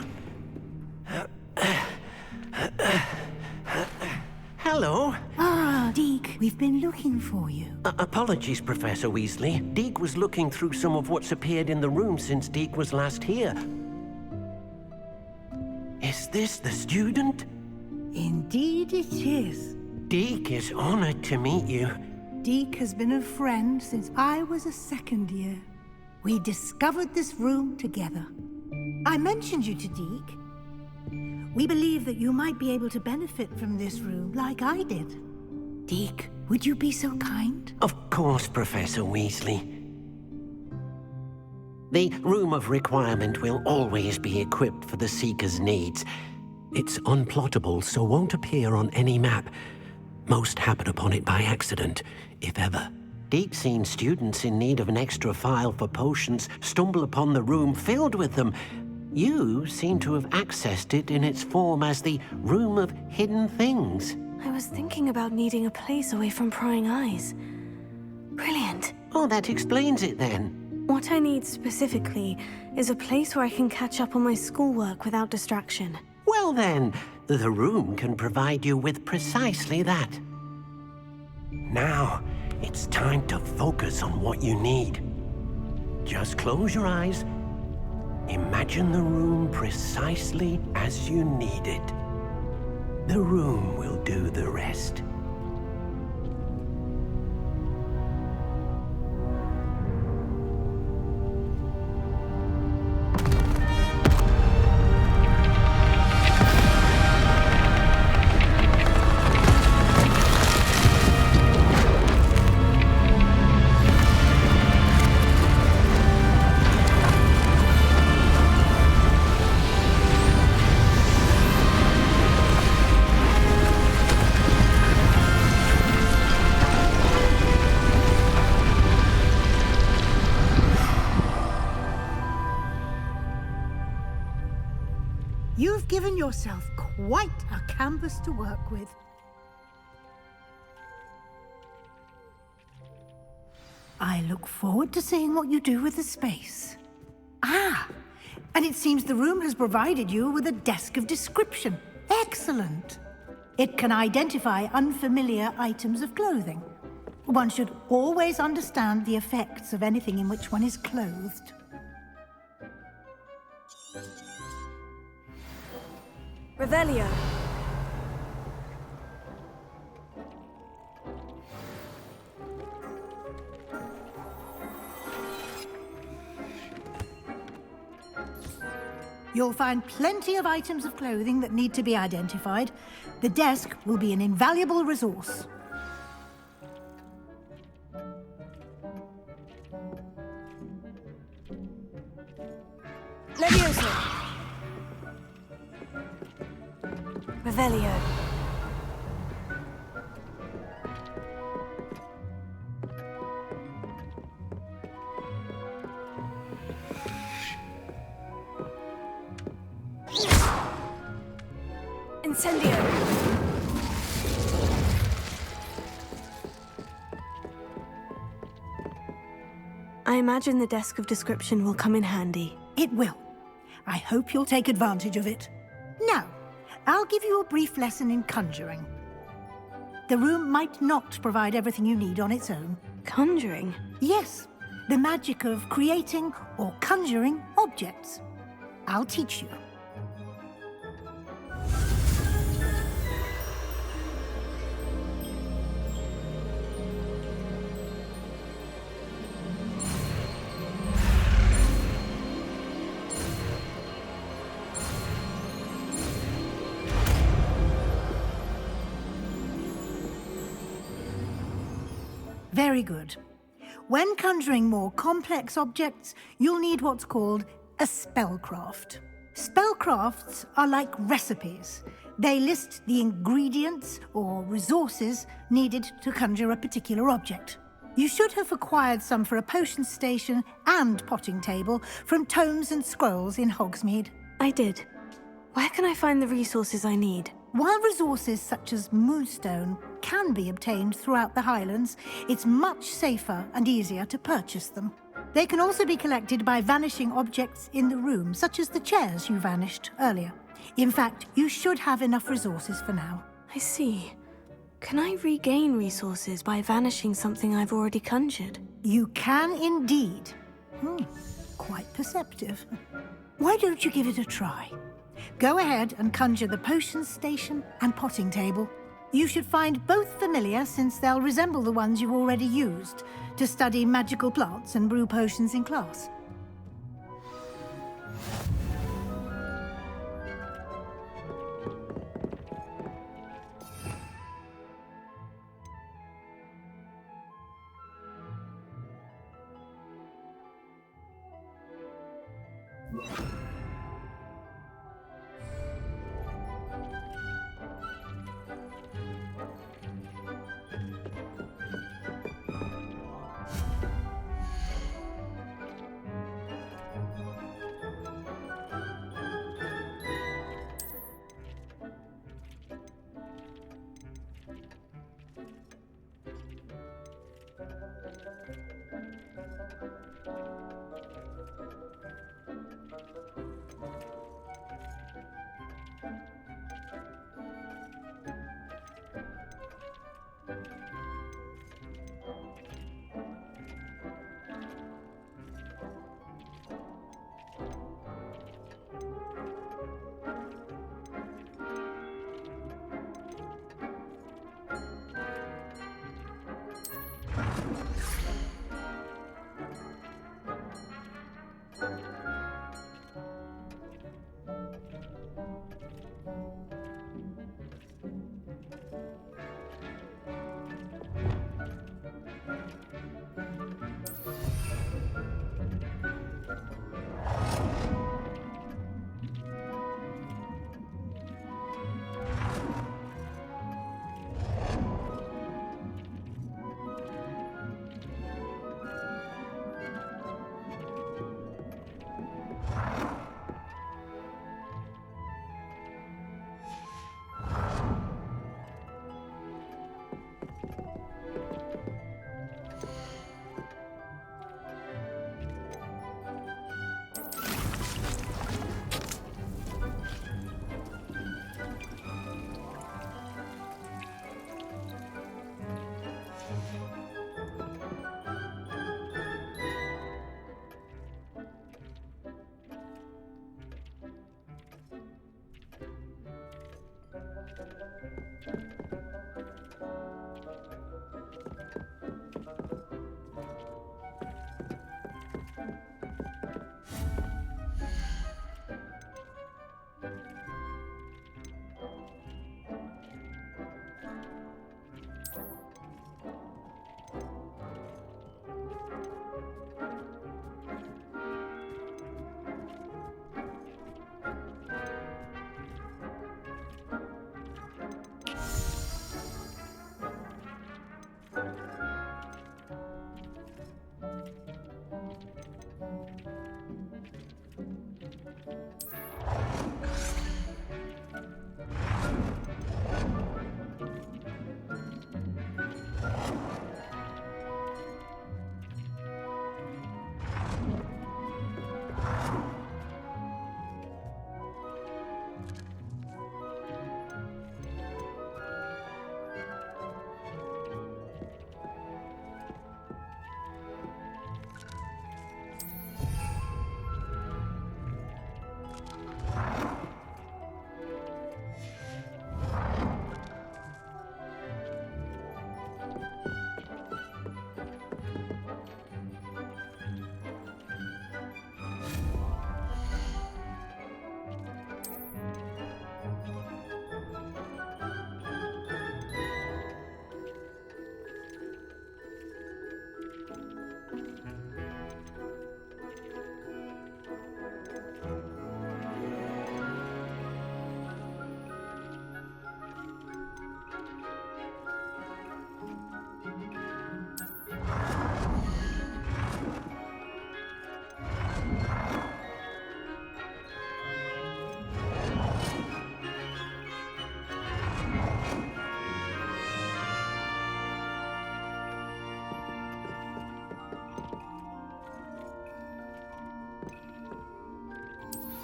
Hello. Ah, Deke, we've been looking for you. Apologies, Professor Weasley. Deke was looking through some of what's appeared in the room since Deke was last here. Is this the student? Indeed it is. Deke is honored to meet you. Deke has been a friend since I was a second year. We discovered this room together. I mentioned you to Deke. We believe that you might be able to benefit from this room like I did. Deke, would you be so kind? Of course, Professor Weasley. The Room of Requirement will always be equipped for the Seeker's needs. It's unplottable, so won't appear on any map. Most happen upon it by accident, if ever. Deke's seen students in need of an extra file for potions stumble upon the room filled with them. You seem to have accessed it in its form as the Room of Hidden Things. I was thinking about needing a place away from prying eyes. Brilliant. Oh, that explains it then. What I need specifically is a place where I can catch up on my schoolwork without distraction. Well then, the room can provide you with precisely that. Now, it's time to focus on what you need. Just close your eyes. Imagine the room precisely as you need it. The room will do the rest. You've given yourself quite a canvas to work with. I look forward to seeing what you do with the space. Ah, and it seems the room has provided you with a desk of description. Excellent. It can identify unfamiliar items of clothing. One should always understand the effects of anything in which one is clothed. Revelio. You'll find plenty of items of clothing that need to be identified. The desk will be an invaluable resource. Levioso. Revelio. Incendio. I imagine the desk of description will come in handy. It will. I hope you'll take advantage of it. Now, I'll give you a brief lesson in conjuring. The room might not provide everything you need on its own. Conjuring? Yes, the magic of creating or conjuring objects. I'll teach you. Very good. When conjuring more complex objects, you'll need what's called a spellcraft. Spellcrafts are like recipes. They list the ingredients or resources needed to conjure a particular object. You should have acquired some for a potion station and potting table from tomes and scrolls in Hogsmeade. I did. Where can I find the resources I need? While resources such as moonstone can be obtained throughout the Highlands, it's much safer and easier to purchase them. They can also be collected by vanishing objects in the room, such as the chairs you vanished earlier. In fact, you should have enough resources for now. I see. Can I regain resources by vanishing something I've already conjured? You can indeed. Quite perceptive. Why don't you give it a try? Go ahead and conjure the potion station and potting table. You should find both familiar, since they'll resemble the ones you've already used to study magical plants and brew potions in class.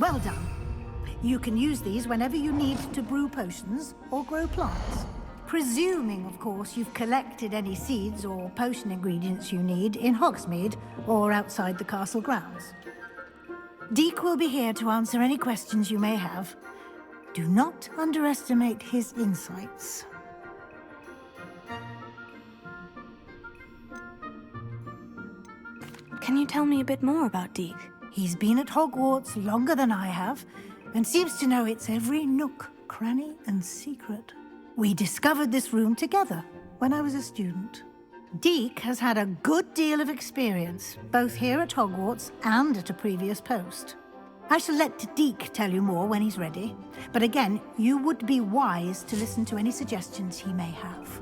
Well done. You can use these whenever you need to brew potions or grow plants. Presuming, of course, you've collected any seeds or potion ingredients you need in Hogsmeade or outside the castle grounds. Deek will be here to answer any questions you may have. Do not underestimate his insights. Can you tell me a bit more about Deek? He's been at Hogwarts longer than I have, and seems to know its every nook, cranny, and secret. We discovered this room together when I was a student. Deek has had a good deal of experience, both here at Hogwarts and at a previous post. I shall let Deek tell you more when he's ready, but again, you would be wise to listen to any suggestions he may have.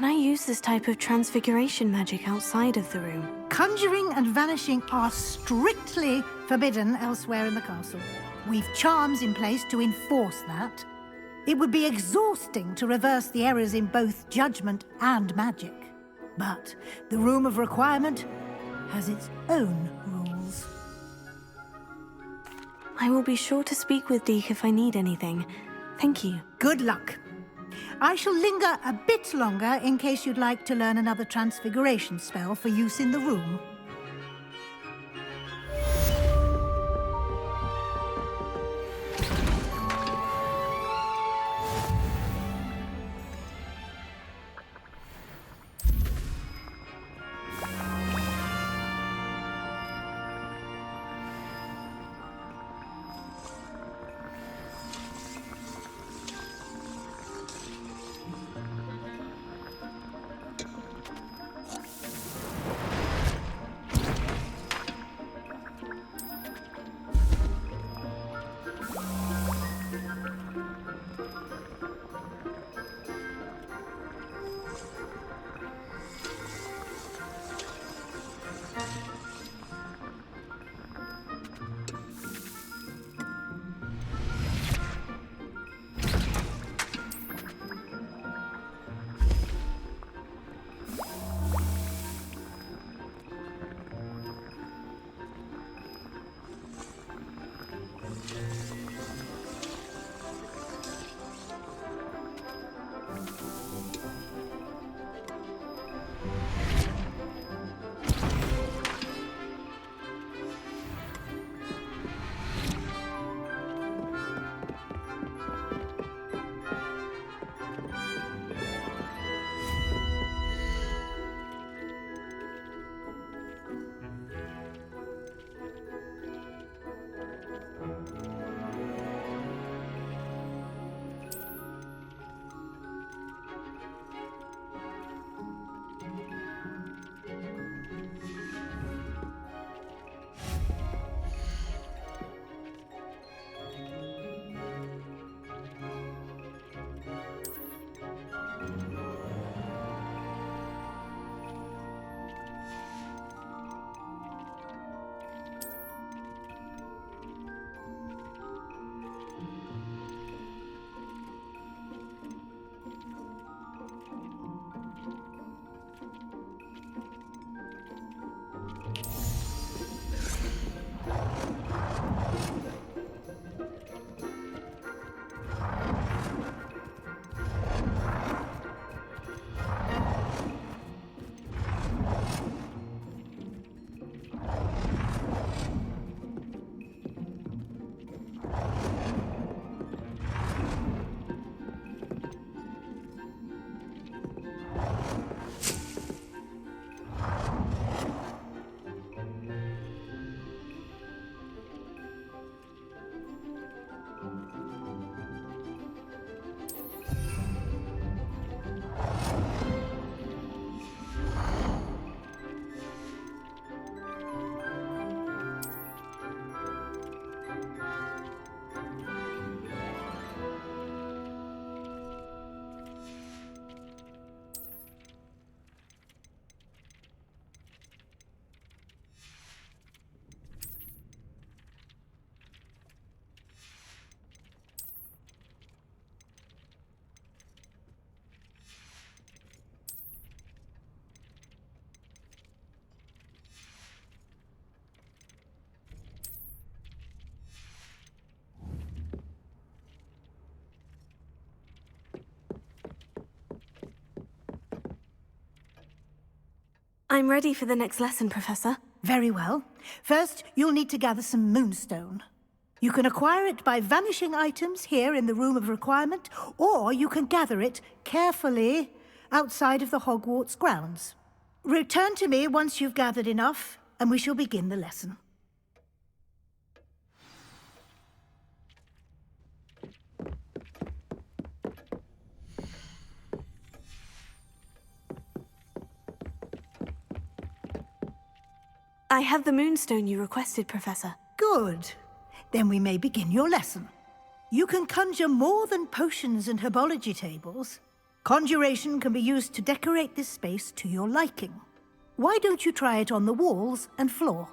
Can I use this type of transfiguration magic outside of the room? Conjuring and vanishing are strictly forbidden elsewhere in the castle. We've charms in place to enforce that. It would be exhausting to reverse the errors in both judgment and magic. But the Room of Requirement has its own rules. I will be sure to speak with Deek if I need anything. Thank you. Good luck. I shall linger a bit longer in case you'd like to learn another transfiguration spell for use in the room. I'm ready for the next lesson, Professor. Very well. First, you'll need to gather some moonstone. You can acquire it by vanishing items here in the Room of Requirement, or you can gather it carefully outside of the Hogwarts grounds. Return to me once you've gathered enough, and we shall begin the lesson. I have the moonstone you requested, Professor. Good. Then we may begin your lesson. You can conjure more than potions and herbology tables. Conjuration can be used to decorate this space to your liking. Why don't you try it on the walls and floor?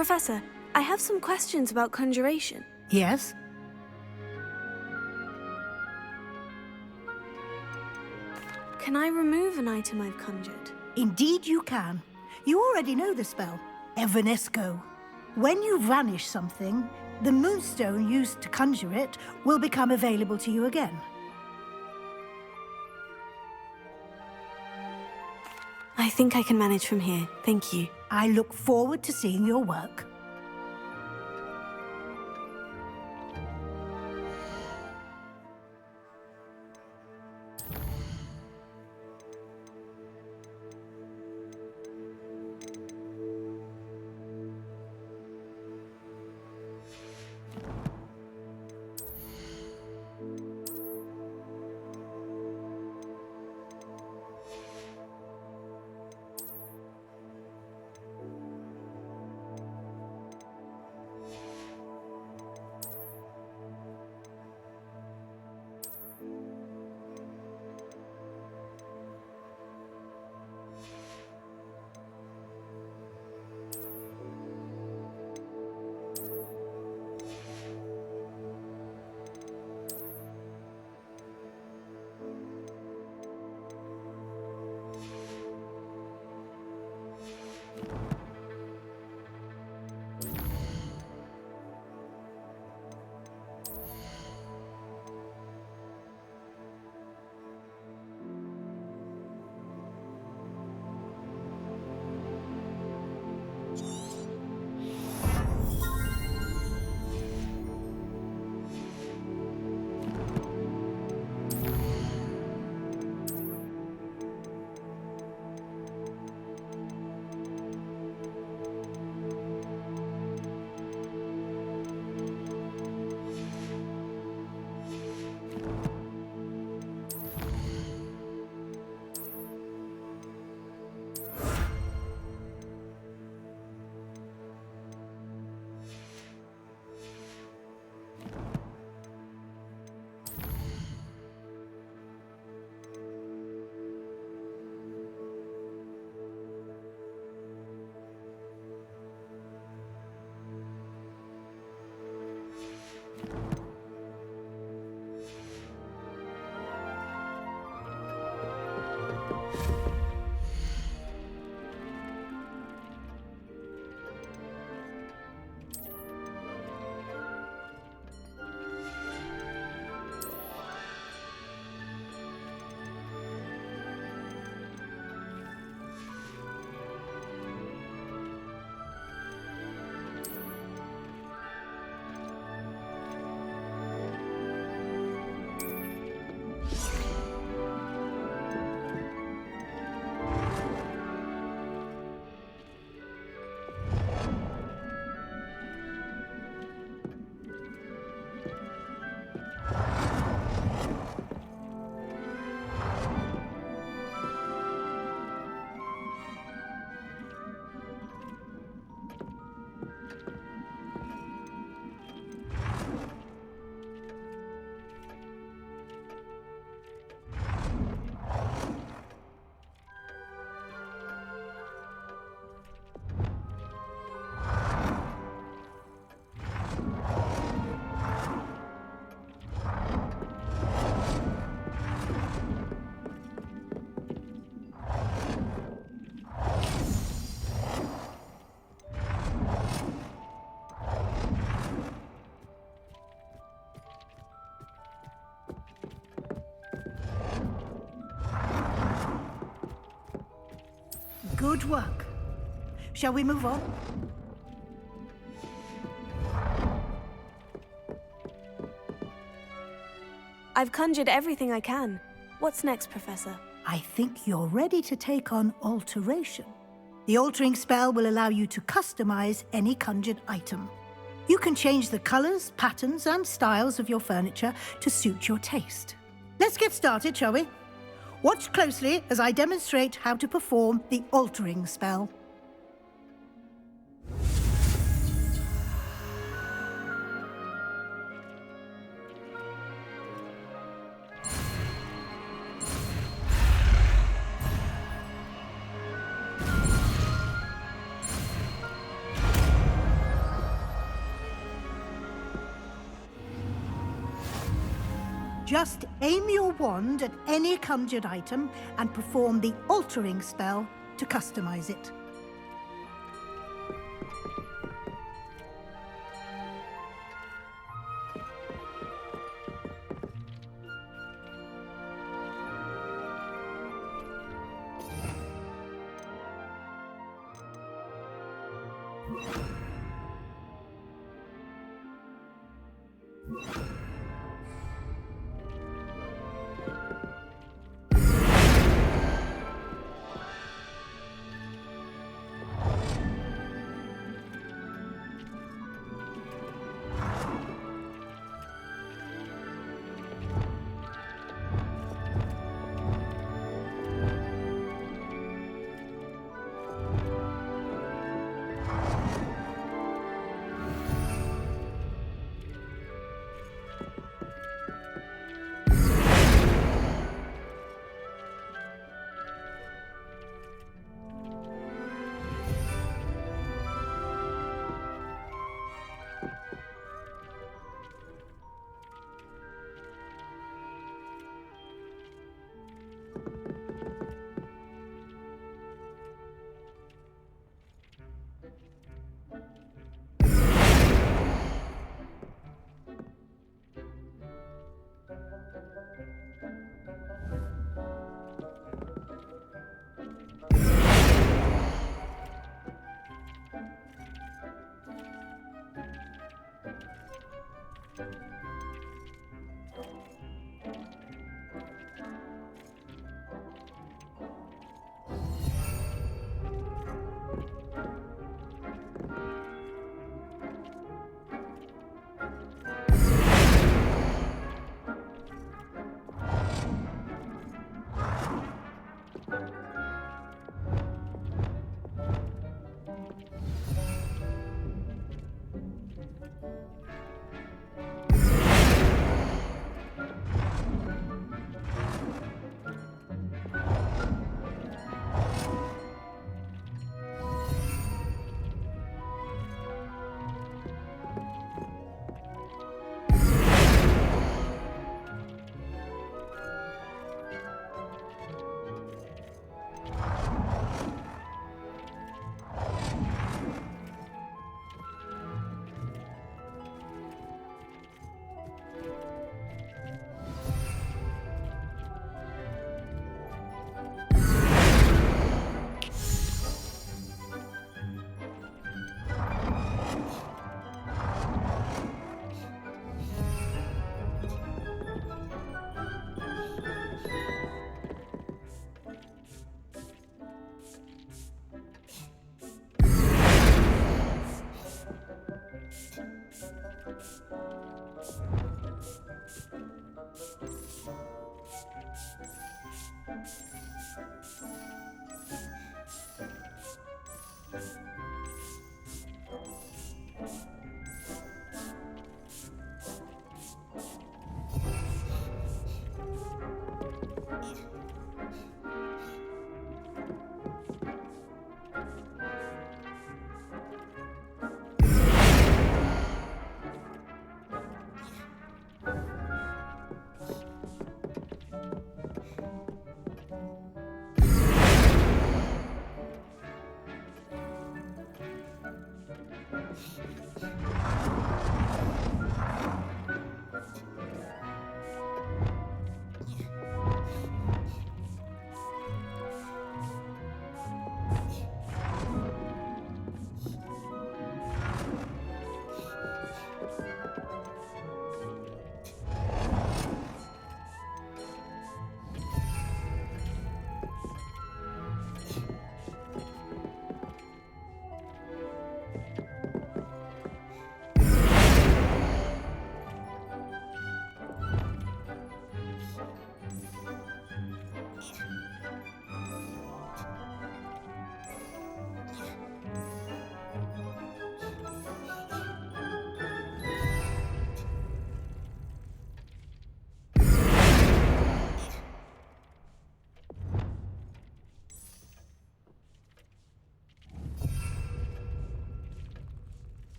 Professor, I have some questions about conjuration. Yes? Can I remove an item I've conjured? Indeed you can. You already know the spell, Evanesco. When you vanish something, the moonstone used to conjure it will become available to you again. I think I can manage from here. Thank you. I look forward to seeing your work. Good work. Shall we move on? I've conjured everything I can. What's next, Professor? I think you're ready to take on alteration. The altering spell will allow you to customize any conjured item. You can change the colors, patterns, and styles of your furniture to suit your taste. Let's get started, shall we? Watch closely as I demonstrate how to perform the altering spell. Just aim your wand at any conjured item and perform the altering spell to customize it.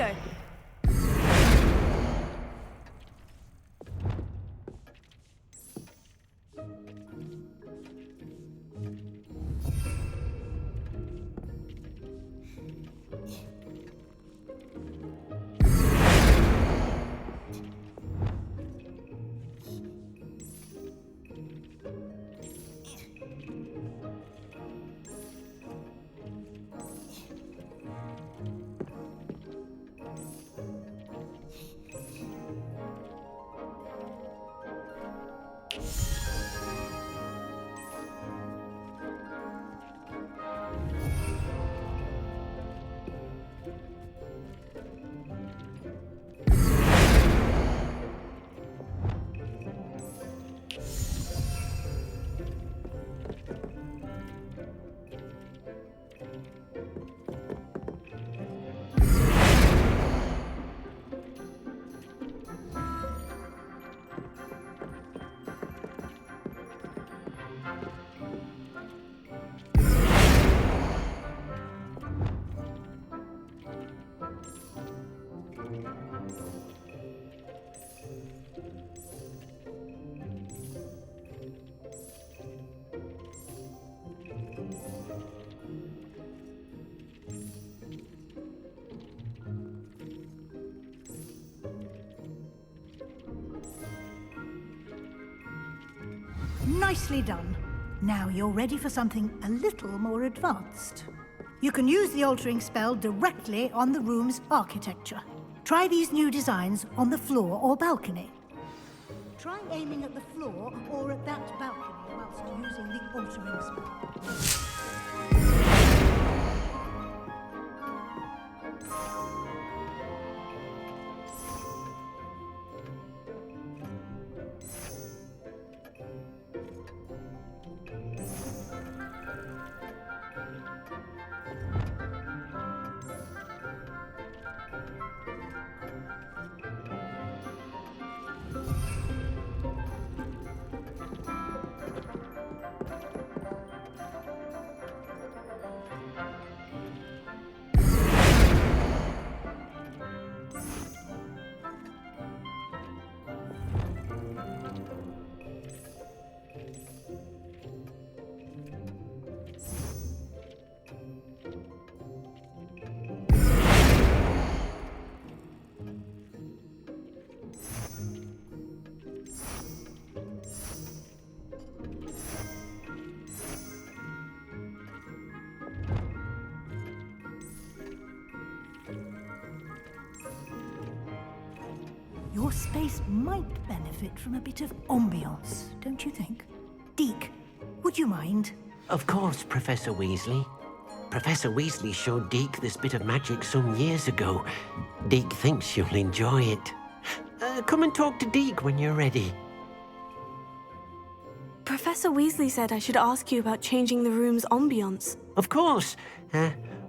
go. Nicely done. Now you're ready for something a little more advanced. You can use the altering spell directly on the room's architecture. Try these new designs on the floor or balcony. Try aiming at the floor or at that balcony whilst using the altering spell. Your space might benefit from a bit of ambiance, don't you think? Deke, would you mind? Of course, Professor Weasley. Professor Weasley showed Deke this bit of magic some years ago. Deke thinks you'll enjoy it. Come and talk to Deke when you're ready. Professor Weasley said I should ask you about changing the room's ambiance. Of course.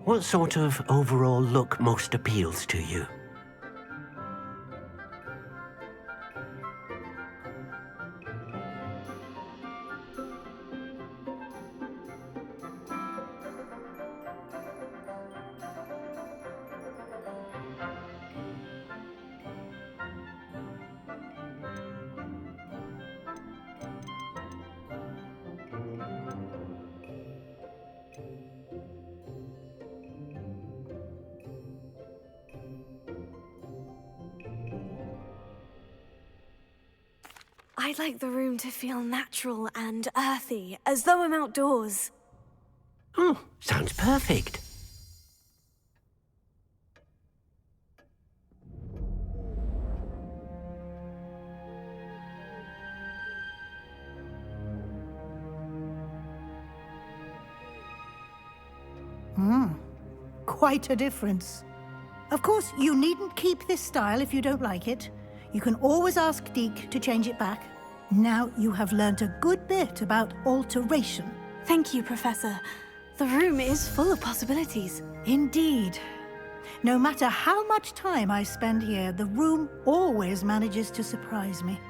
What sort of overall look most appeals to you? I'd like the room to feel natural and earthy, as though I'm outdoors. Oh, sounds perfect. Quite a difference. Of course, you needn't keep this style if you don't like it. You can always ask Deke to change it back. Now you have learnt a good bit about alteration. Thank you, Professor. The room is full of possibilities. Indeed. No matter how much time I spend here, the room always manages to surprise me.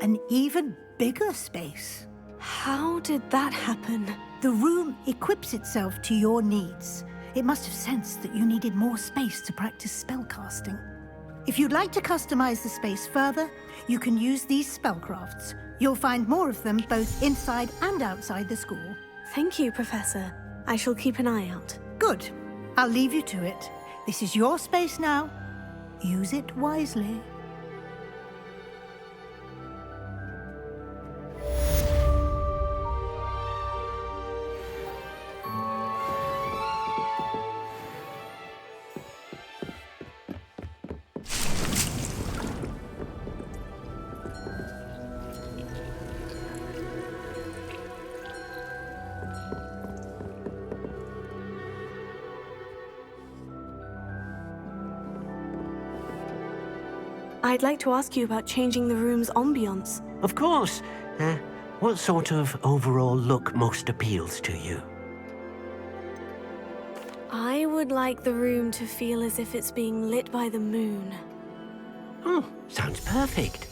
an even bigger space. How did that happen? The room equips itself to your needs. It must have sensed that you needed more space to practice spellcasting. If you'd like to customize the space further, you can use these spellcrafts. You'll find more of them both inside and outside the school. Thank you, Professor. I shall keep an eye out. Good. I'll leave you to it. This is your space now. Use it wisely. I'd like to ask you about changing the room's ambiance. Of course. What sort of overall look most appeals to you? I would like the room to feel as if it's being lit by the moon. Oh, sounds perfect.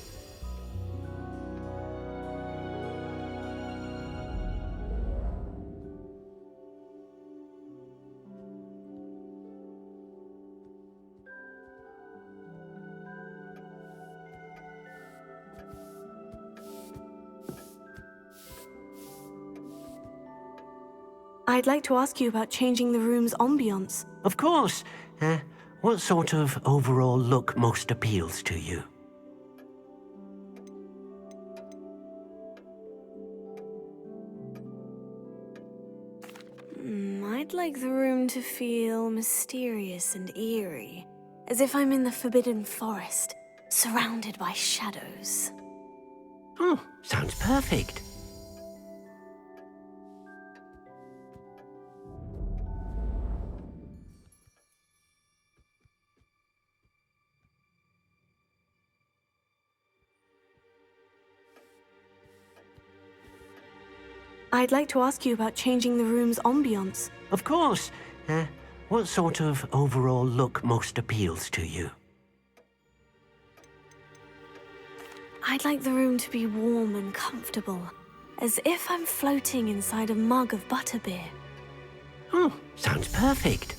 I'd like to ask you about changing the room's ambiance. Of course. What sort of overall look most appeals to you? I'd like the room to feel mysterious and eerie, as if I'm in the Forbidden Forest, surrounded by shadows. Oh, sounds perfect. I'd like to ask you about changing the room's ambiance. Of course. What sort of overall look most appeals to you? I'd like the room to be warm and comfortable, as if I'm floating inside a mug of butterbeer. Oh, sounds perfect.